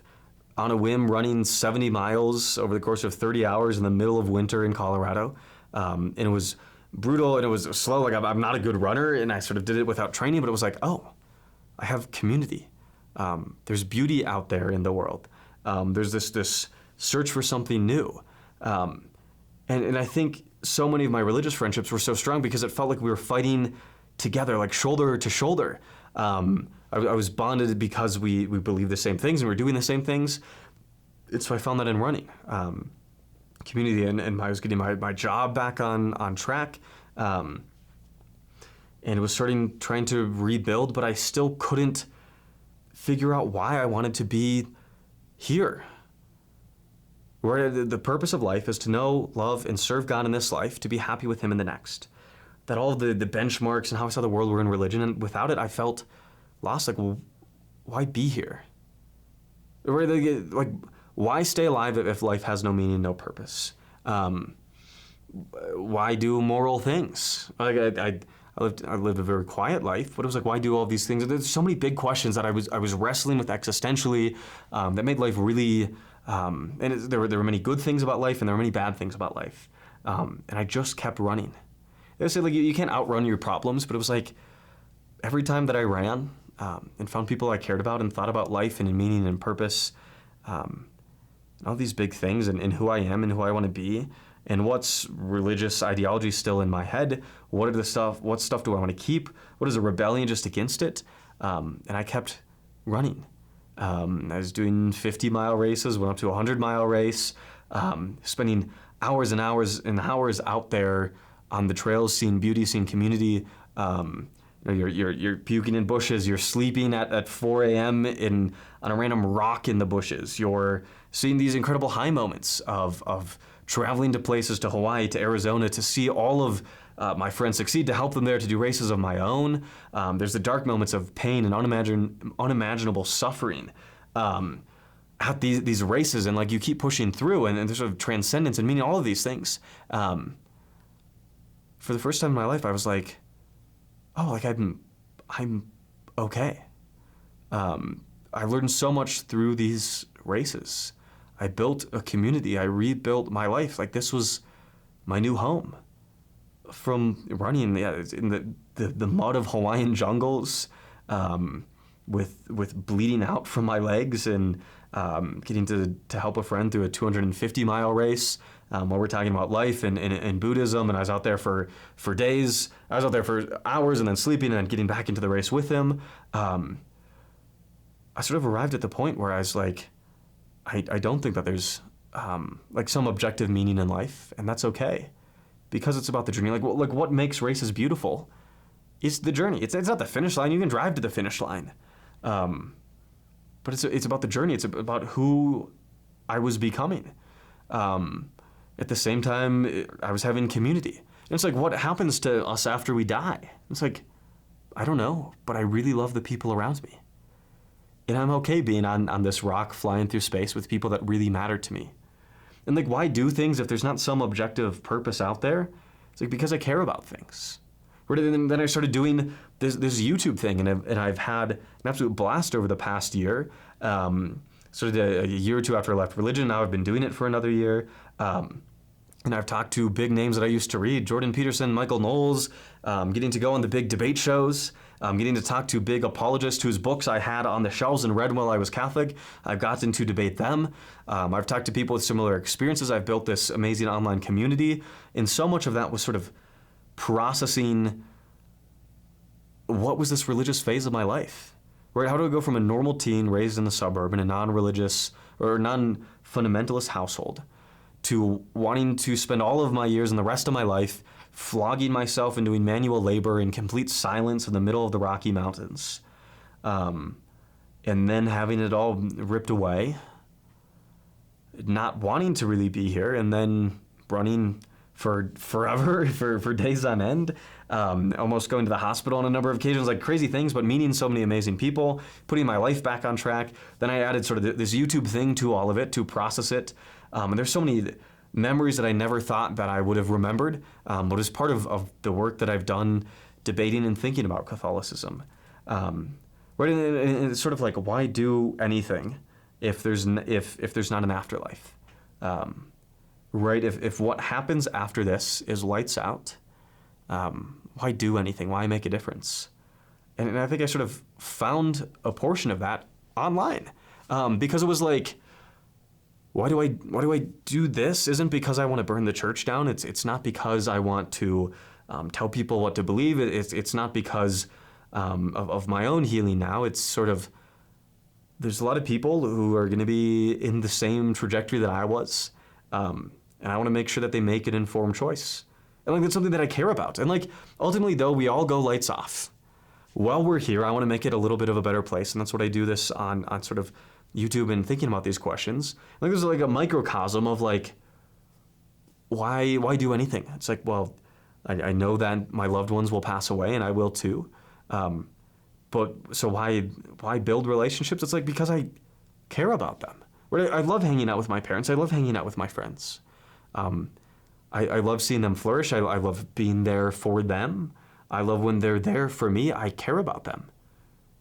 on a whim running 70 miles over the course of 30 hours in the middle of winter in Colorado. And it was brutal and it was slow. Like, I'm not a good runner, and I sort of did it without training, but it was like, oh, I have community. There's beauty out there in the world. There's this search for something new. And I think so many of my religious friendships were so strong because it felt like we were fighting together, like shoulder to shoulder. I was bonded because we believed the same things and we were doing the same things. And so I found that in running. Community, and I was getting my job back on track. And it was trying to rebuild, but I still couldn't figure out why I wanted to be here. Where the purpose of life is to know, love, and serve God in this life, to be happy with Him in the next. that all of the benchmarks and how I saw the world were in religion, and without it, I felt lost. Like, well, why be here? Like, why stay alive if life has no meaning, no purpose? Why do moral things? Like, I lived a very quiet life, but it was like, why do all these things? And there's so many big questions that I was wrestling with existentially, that made life really. There were many good things about life, and there were many bad things about life, and I just kept running. They say, like, you can't outrun your problems, but it was like every time that I ran and found people I cared about and thought about life and meaning and purpose, and all these big things and who I am and who I want to be. And what's religious ideology still in my head? What stuff do I want to keep? What is a rebellion just against it? And I kept running. I was doing 50-mile races, went up to a 100-mile race, spending hours and hours and hours out there on the trails, seeing beauty, seeing community. You're puking in bushes. You're sleeping at 4 a.m. on a random rock in the bushes. You're seeing these incredible high moments of traveling to places, to Hawaii, to Arizona, to see all of my friends succeed, to help them there, to do races of my own. There's the dark moments of pain and unimaginable suffering at these races, and like you keep pushing through, and there's sort of transcendence and meaning, all of these things. For the first time in my life, I was like, oh, like I'm okay. I learned so much through these races. I built a community. I rebuilt my life. Like, this was my new home. From running in the mud of Hawaiian jungles, with bleeding out from my legs, and getting to help a friend through a 250-mile race, where we're talking about life and Buddhism. And I was out there for days. I was out there for hours and then sleeping and then getting back into the race with him. I sort of arrived at the point where I was like, I don't think that there's like some objective meaning in life, and that's okay, because it's about the journey. Like what makes races beautiful is the journey. It's not the finish line. You can drive to the finish line, but it's about the journey. It's about who I was becoming. At the same time, I was having community. And it's like, what happens to us after we die? It's like, I don't know, but I really love the people around me. And I'm okay being on this rock flying through space with people that really matter to me. And like, why do things if there's not some objective purpose out there? It's like, because I care about things. Then I started doing this YouTube thing, and I've had an absolute blast over the past year. Sort of a year or two after I left religion, now I've been doing it for another year. And I've talked to big names that I used to read, Jordan Peterson, Michael Knowles, getting to go on the big debate shows, getting to talk to big apologists whose books I had on the shelves and read while I was Catholic. I've gotten to debate them. I've talked to people with similar experiences. I've built this amazing online community. And so much of that was sort of processing what was this religious phase of my life? Right? How do I go from a normal teen raised in the suburb in a non-religious or non-fundamentalist household to wanting to spend all of my years and the rest of my life flogging myself and doing manual labor in complete silence in the middle of the Rocky Mountains, and then having it all ripped away, not wanting to really be here, and then running for forever, for days on end, almost going to the hospital on a number of occasions, like crazy things, but meeting so many amazing people, putting my life back on track. Then I added sort of this YouTube thing to all of it to process it. And there's so many memories that I never thought that I would have remembered, but as part of the work that I've done debating and thinking about Catholicism. Right, and it's sort of like, why do anything if there's not an afterlife? Right, if what happens after this is lights out, why do anything? Why make a difference? And I think I sort of found a portion of that online, because it was like, why do I do this? Isn't because I want to burn the church down. It's not because I want to tell people what to believe. It's not because of my own healing now. It's sort of, there's a lot of people who are going to be in the same trajectory that I was, and I want to make sure that they make an informed choice. And like, that's something that I care about. And like, ultimately though, we all go lights off. While we're here, I want to make it a little bit of a better place, and that's what I do this on sort of YouTube and thinking about these questions. Like, there's like a microcosm of like, why do anything? It's like, well, I know that my loved ones will pass away, and I will too. But so why build relationships? It's like because I care about them. Right? I love hanging out with my parents. I love hanging out with my friends. I love seeing them flourish. I love being there for them. I love when they're there for me. I care about them.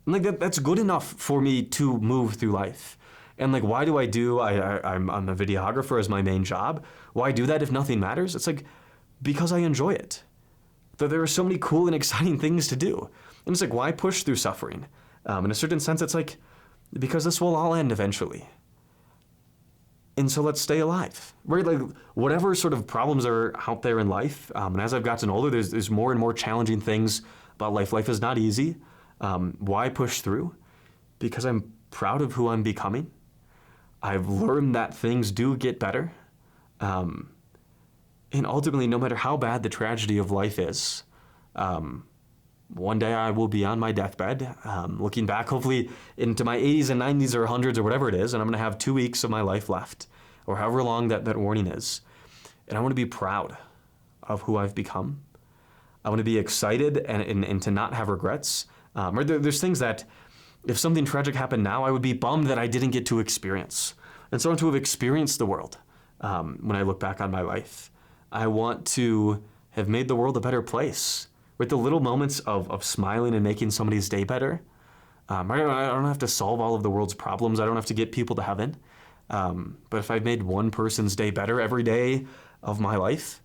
And like that's good enough for me to move through life. And like, why do I'm a videographer as my main job. Why do that if nothing matters? It's like, because I enjoy it. There are so many cool and exciting things to do. And it's like, why push through suffering? In a certain sense, it's like, because this will all end eventually. And so let's stay alive, right? Like whatever sort of problems are out there in life, and as I've gotten older, there's more and more challenging things about life. Life is not easy. Why push through? Because I'm proud of who I'm becoming. I've learned that things do get better. And ultimately, no matter how bad the tragedy of life is, one day I will be on my deathbed, looking back hopefully into my 80s and 90s or 100s or whatever it is, and I'm going to have 2 weeks of my life left, or however long that warning is. And I want to be proud of who I've become. I want to be excited and to not have regrets. There's things that if something tragic happened now, I would be bummed that I didn't get to experience. And so I want to have experienced the world when I look back on my life. I want to have made the world a better place. With the little moments of smiling and making somebody's day better. I don't have to solve all of the world's problems. I don't have to get people to heaven. But if I've made one person's day better every day of my life,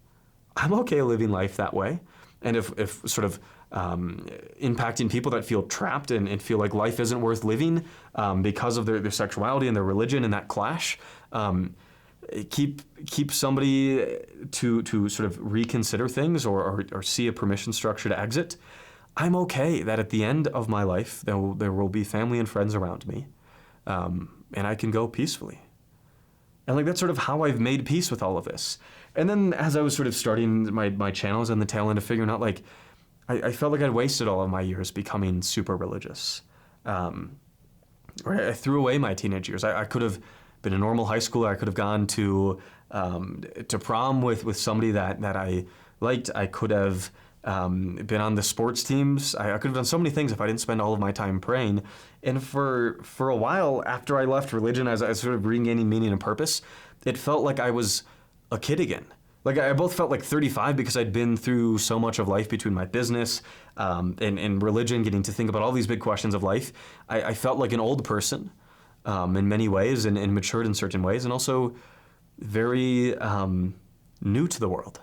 I'm okay living life that way. And if sort of impacting people that feel trapped and feel like life isn't worth living because of their sexuality and their religion and that clash, keep somebody to sort of reconsider things or see a permission structure to exit, I'm okay that at the end of my life there will be family and friends around me, and I can go peacefully. And like that's sort of how I've made peace with all of this. And then as I was sort of starting my channels and the tail end of figuring out, like I felt like I'd wasted all of my years becoming super religious. I threw away my teenage years. I could have been a normal high schooler. I could have gone to prom with somebody that I liked. I could have been on the sports teams. I could have done so many things if I didn't spend all of my time praying. And for a while after I left religion, as I was sort of regaining meaning and purpose, it felt like I was a kid again. Like I both felt like 35 because I'd been through so much of life between my business and religion, getting to think about all these big questions of life. I felt like an old person. In many ways and matured in certain ways, and also very new to the world.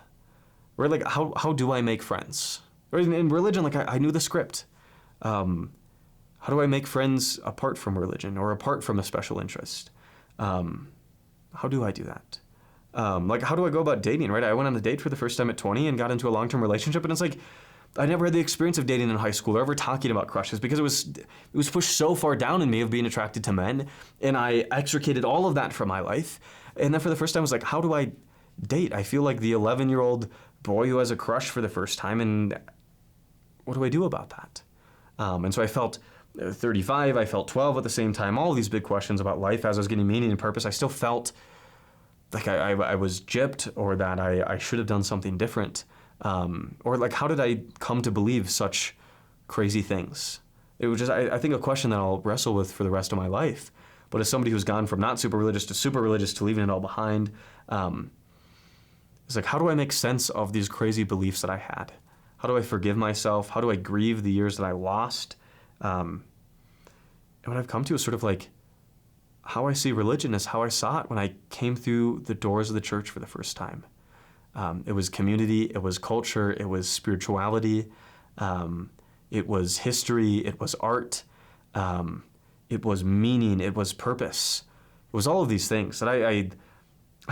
Right? Like how do I make friends? Right? In religion, like I knew the script. How do I make friends apart from religion or apart from a special interest? How do I do that? Like how do I go about dating? Right? I went on a date for the first time at 20 and got into a long-term relationship, and it's like I never had the experience of dating in high school or ever talking about crushes because it was pushed so far down in me of being attracted to men, and I extricated all of that from my life. And then for the first time I was like, how do I date? I feel like the 11-year-old boy who has a crush for the first time, and what do I do about that? And so I felt 35, I felt 12 at the same time, all of these big questions about life as I was getting meaning and purpose. I still felt like I was gypped or that I should have done something different. Or like, how did I come to believe such crazy things? It was just, I think, a question that I'll wrestle with for the rest of my life. But as somebody who's gone from not super religious to super religious to leaving it all behind, it's like, how do I make sense of these crazy beliefs that I had? How do I forgive myself? How do I grieve the years that I lost? And what I've come to is sort of like, how I see religion is how I saw it when I came through the doors of the church for the first time. It was community, it was culture, it was spirituality, it was history, it was art, it was meaning, it was purpose. It was all of these things that I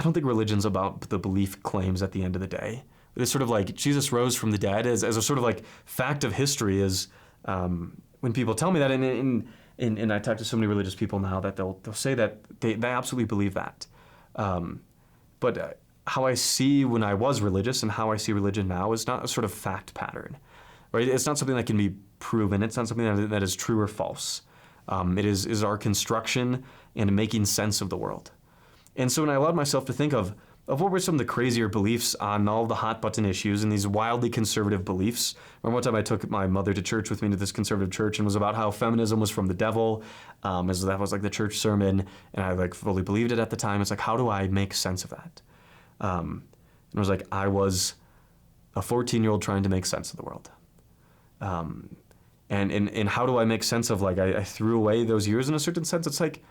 don't think religion's about the belief claims at the end of the day. It's sort of like Jesus rose from the dead as a sort of like fact of history is when people tell me that, and I talk to so many religious people now that they'll say that they absolutely believe that. But how I see when I was religious and how I see religion now is not a sort of fact pattern, right? It's not something that can be proven. It's not something that is true or false. It is our construction and making sense of the world. And so when I allowed myself to think of of what were some of the crazier beliefs on all the hot button issues and these wildly conservative beliefs. Remember one time I took my mother to church with me to this conservative church and was about how feminism was from the devil, as that was like the church sermon, and I like fully believed it at the time. It's like, how do I make sense of that? And it was like, I was a 14-year-old trying to make sense of the world. And how do I make sense of, like, I threw away those years in a certain sense. It's like,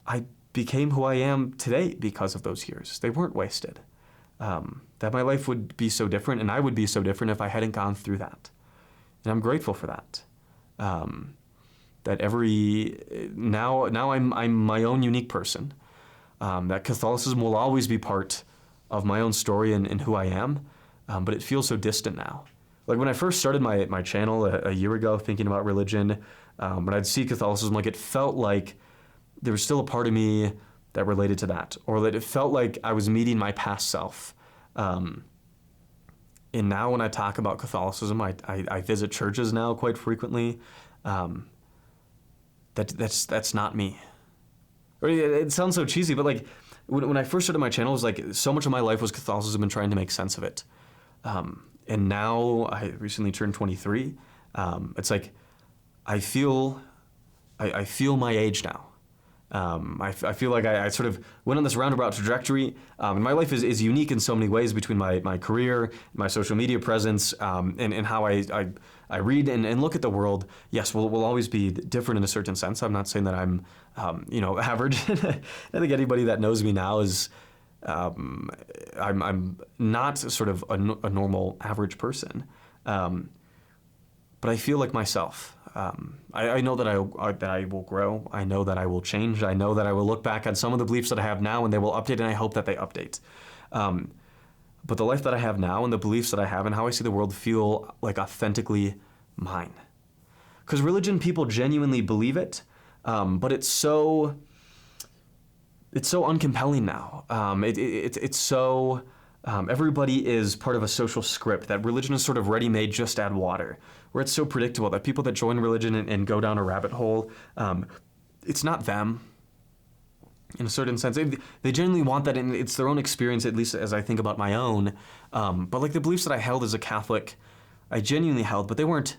I became who I am today because of those years. They weren't wasted. That my life would be so different, and I would be so different if I hadn't gone through that. And I'm grateful for that. That now I'm my own unique person. That Catholicism will always be part of my own story and who I am, but it feels so distant now. Like when I first started my channel a year ago, thinking about religion, when I'd see Catholicism, like it felt like there was still a part of me that related to that, or that it felt like I was meeting my past self. And now when I talk about Catholicism, I visit churches now quite frequently. That's not me. Or it sounds so cheesy, but like when I first started my channel, it was like so much of my life was Catholicism and trying to make sense of it. And now I recently turned 23. It's like I feel my age now. I feel like I sort of went on this roundabout trajectory, and my life is unique in so many ways between my career, my social media presence, and how I read and look at the world. Yes, will always be different in a certain sense. I'm not saying that I'm average. I think anybody that knows me now is I'm not sort of a normal average person, but I feel like myself. I know that I will grow. I know that I will change. I know that I will look back at some of the beliefs that I have now and they will update, and I hope that they update. But the life that I have now and the beliefs that I have and how I see the world feel like authentically mine. Because religion, people genuinely believe it, but it's so uncompelling now. It's so... everybody is part of a social script that religion is sort of ready-made, just add water, where it's so predictable that people that join religion and go down a rabbit hole, it's not them in a certain sense. They genuinely want that, and it's their own experience, at least as I think about my own. But like the beliefs that I held as a Catholic, I genuinely held, but they weren't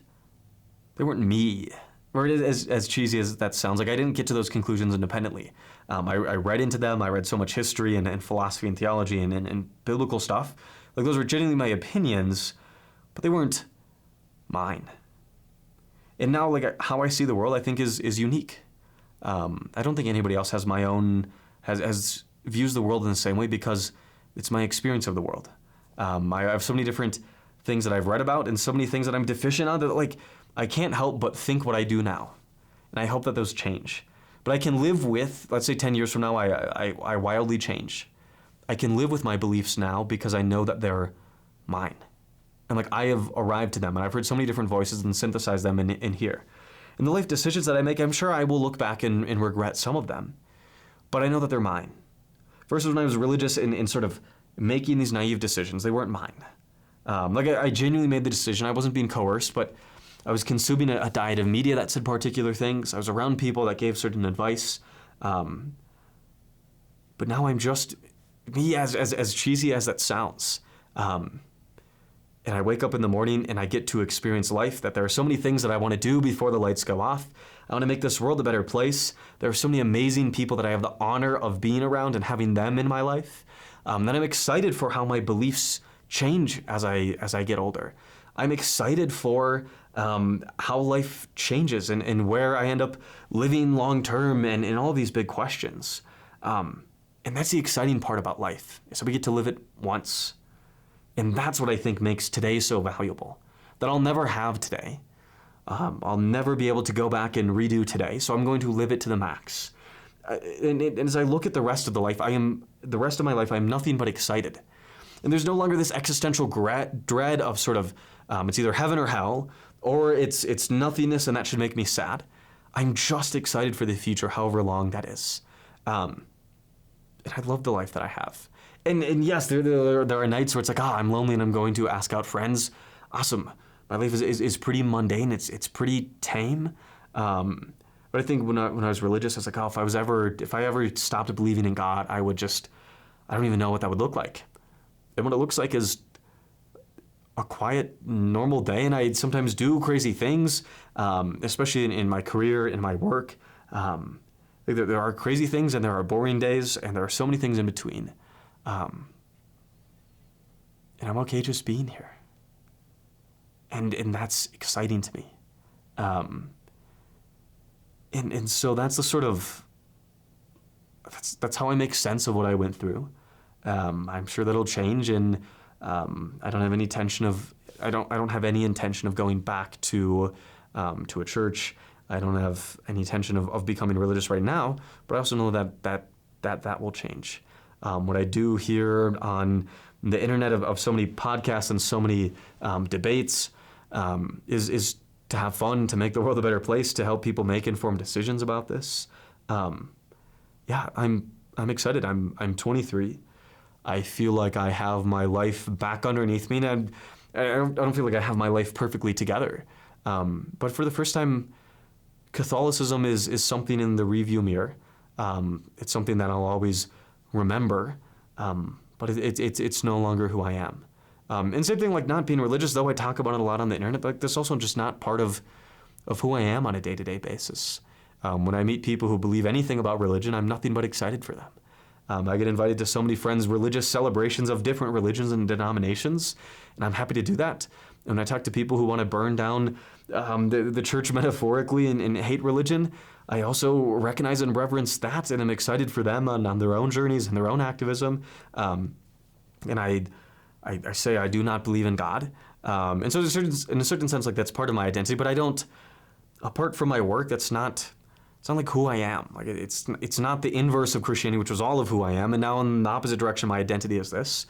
me. Or as cheesy as that sounds, like I didn't get to those conclusions independently. I read into them. I read so much history and philosophy and theology and biblical stuff. Like those were genuinely my opinions, but they weren't mine. And now, like how I see the world, I think is unique. I don't think anybody else has my own has views the world in the same way because it's my experience of the world. I have so many different things that I've read about and so many things that I'm deficient on that like. I can't help but think what I do now, and I hope that those change. But I can live with, let's say 10 years from now, I wildly change. I can live with my beliefs now because I know that they're mine. And like I have arrived to them, and I've heard so many different voices and synthesized them in here. And the life decisions that I make, I'm sure I will look back and regret some of them, but I know that they're mine. Versus when I was religious in sort of making these naive decisions, they weren't mine. I genuinely made the decision. I wasn't being coerced, but I was consuming a diet of media that said particular things. I was around people that gave certain advice. But now I'm just me, as cheesy as that sounds. And I wake up in the morning and I get to experience life, that there are so many things that I want to do before the lights go off. I want to make this world a better place. There are so many amazing people that I have the honor of being around and having them in my life. That I'm excited for how my beliefs change as I get older. I'm excited for how life changes and where I end up living long term and all these big questions. And that's the exciting part about life. So we get to live it once. And that's what I think makes today so valuable. That I'll never have today. I'll never be able to go back and redo today. So I'm going to live it to the max. And as I look at the rest of the rest of my life, I'm nothing but excited. And there's no longer this existential dread of sort of, it's either heaven or hell, or it's nothingness and that should make me sad. I'm just excited for the future, however long that is. And I love the life that I have. And yes, there are nights where it's like, I'm lonely and I'm going to ask out friends. Awesome. My life is pretty mundane. It's pretty tame. But I think when I was religious, I was like, if I ever stopped believing in God, I would I don't even know what that would look like. And what it looks like is a quiet, normal day, and I sometimes do crazy things, especially in my career, in my work. There are crazy things, and there are boring days, and there are so many things in between. And I'm okay just being here. And that's exciting to me. And so that's the sort of, that's how I make sense of what I went through. I'm sure that'll change, and I don't have any I don't have any intention of going back to a church. I don't have any intention of becoming religious right now, but I also know that will change. What I do here on the internet of so many podcasts and so many debates is to have fun, to make the world a better place, to help people make informed decisions about this. I'm excited. I'm 23. I feel like I have my life back underneath me, and I don't feel like I have my life perfectly together. But for the first time, Catholicism is something in the rearview mirror. It's something that I'll always remember, but it's no longer who I am. And same thing like not being religious, though I talk about it a lot on the internet, but that's also just not part of who I am on a day-to-day basis. When I meet people who believe anything about religion, I'm nothing but excited for them. I get invited to so many friends' religious celebrations of different religions and denominations, and I'm happy to do that. When I talk to people who want to burn down the church metaphorically and hate religion, I also recognize and reverence that, and I'm excited for them on their own journeys and their own activism. And I say I do not believe in God. And so in a certain sense, like that's part of my identity, but I don't, apart from my work, it's not like who I am. Like it's not the inverse of Christianity, which was all of who I am, and now in the opposite direction, my identity is this.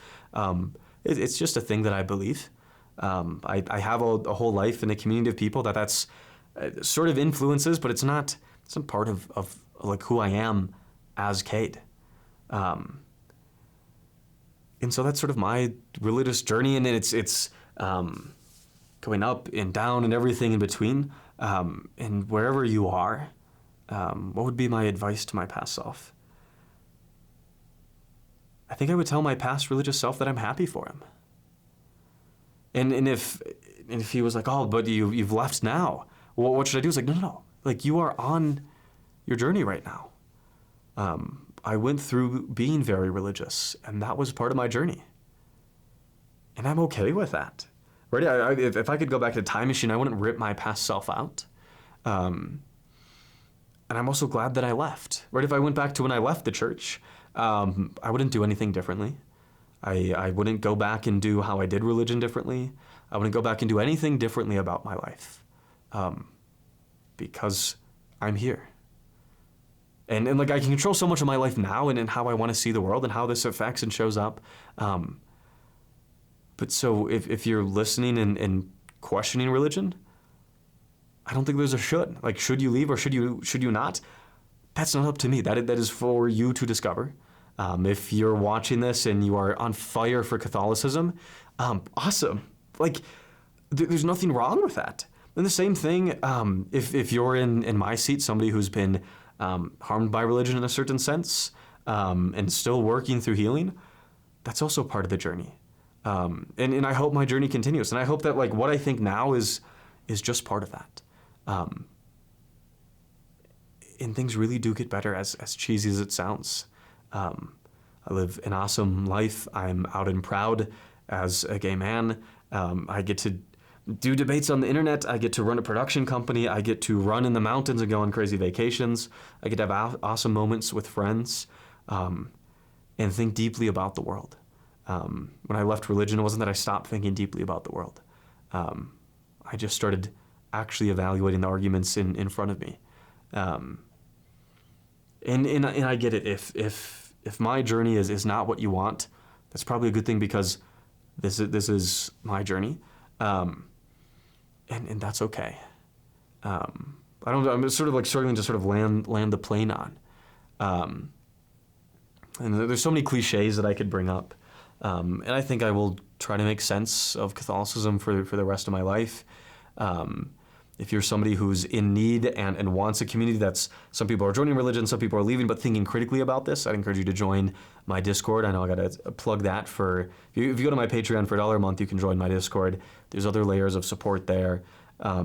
It's just a thing that I believe. I have a whole life in a community of people that's sort of influences, but it's not part of like who I am as Cade. And so that's sort of my religious journey, and then it's going up and down and everything in between. And wherever you are, what would be my advice to my past self? I think I would tell my past religious self that I'm happy for him. And if he was like, oh, but you've left now, well, what should I do? It's like, no. Like, you are on your journey right now. I went through being very religious, and that was part of my journey. And I'm okay with that. Right? If I could go back to the time machine, I wouldn't rip my past self out. And I'm also glad that I left. Right? If I went back to when I left the church, I wouldn't do anything differently. I wouldn't go back and do how I did religion differently. I wouldn't go back and do anything differently about my life. Because I'm here. And like I can control so much of my life now and how I want to see the world and how this affects and shows up. But so if you're listening and questioning religion, I don't think there's a should. Like, should you leave or should you not? That's not up to me. That is for you to discover. If you're watching this and you are on fire for Catholicism, awesome. Like, there's nothing wrong with that. And the same thing, if you're in my seat, somebody who's been harmed by religion in a certain sense, and still working through healing, that's also part of the journey. And I hope my journey continues. And I hope that like what I think now is just part of that. And things really do get better, as cheesy as it sounds. I live an awesome life. I'm out and proud as a gay man. I get to do debates on the internet. I get to run a production company. I get to run in the mountains and go on crazy vacations. I get to have awesome moments with friends, and think deeply about the world. When I left religion, it wasn't that I stopped thinking deeply about the world. I just started actually evaluating the arguments in front of me. And I get it. If my journey is not what you want, that's probably a good thing, because this is my journey. And that's okay. I'm sort of like struggling to sort of land the plane on. And there's so many cliches that I could bring up. And I think I will try to make sense of Catholicism for the rest of my life. If you're somebody who's in need and wants a community, some people are joining religion, some people are leaving, but thinking critically about this, I'd encourage you to join my Discord. I know I got to plug that if you go to my Patreon for $1 a month, you can join my Discord. There's other layers of support there. I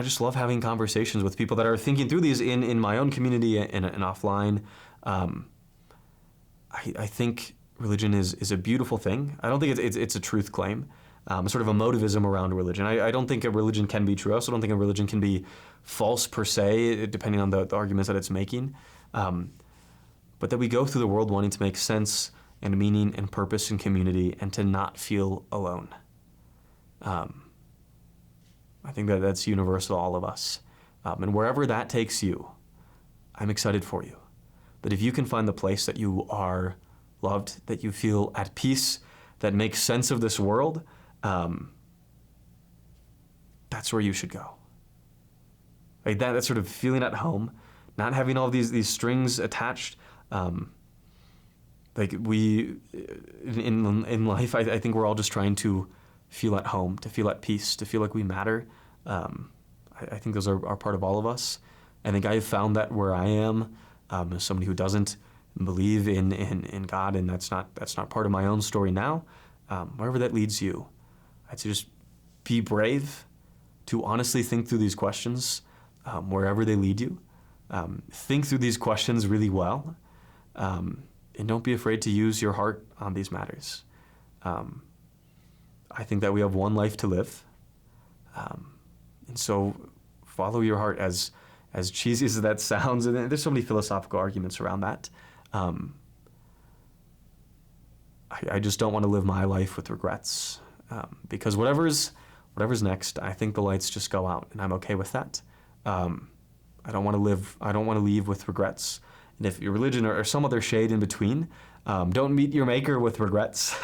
just love having conversations with people that are thinking through these in my own community and offline. I think religion is a beautiful thing. I don't think it's a truth claim. Sort of a motivism around religion. I don't think a religion can be true. I also don't think a religion can be false per se, depending on the arguments that it's making. But that we go through the world wanting to make sense and meaning and purpose and community and to not feel alone. I think that's universal to all of us. And wherever that takes you, I'm excited for you. That if you can find the place that you are loved, that you feel at peace, that makes sense of this world, that's where you should go. Like that's sort of feeling at home, not having all these strings attached. Like we, in life, I think we're all just trying to feel at home, to feel at peace, to feel like we matter. I think those are part of all of us. I think I've found that where I am, as somebody who doesn't believe in God, and that's not part of my own story now. Wherever that leads you, I'd say just be brave to honestly think through these questions, wherever they lead you. Think through these questions really well, and don't be afraid to use your heart on these matters. I think that we have one life to live, and so follow your heart. As cheesy as that sounds, and there's so many philosophical arguments around that. I just don't want to live my life with regrets, because whatever's next, I think the lights just go out, and I'm okay with that. I don't want to leave with regrets. And if your religion or some other shade in between, don't meet your maker with regrets.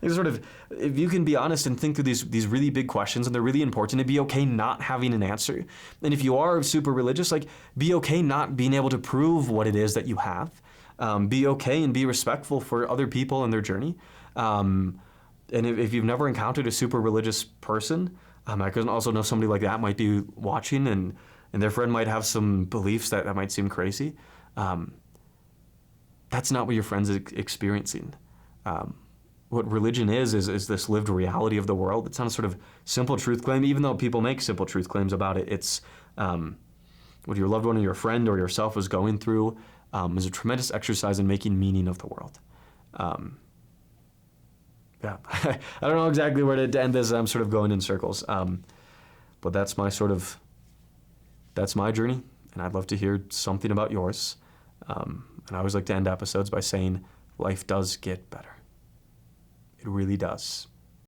It's sort of, if you can be honest and think through these really big questions, and they're really important, it'd be okay not having an answer. And if you are super religious, like, be okay not being able to prove what it is that you have. Be okay and be respectful for other people and their journey. And if you've never encountered a super religious person, I can also know somebody like that might be watching, and their friend might have some beliefs that might seem crazy. That's not what your friend's experiencing. What religion is this lived reality of the world. It's not a sort of simple truth claim, even though people make simple truth claims about it. It's what your loved one or your friend or yourself is going through is a tremendous exercise in making meaning of the world. Yeah, I don't know exactly where to end this. I'm sort of going in circles. But that's my journey, and I'd love to hear something about yours. And I always like to end episodes by saying, life does get better. It really does.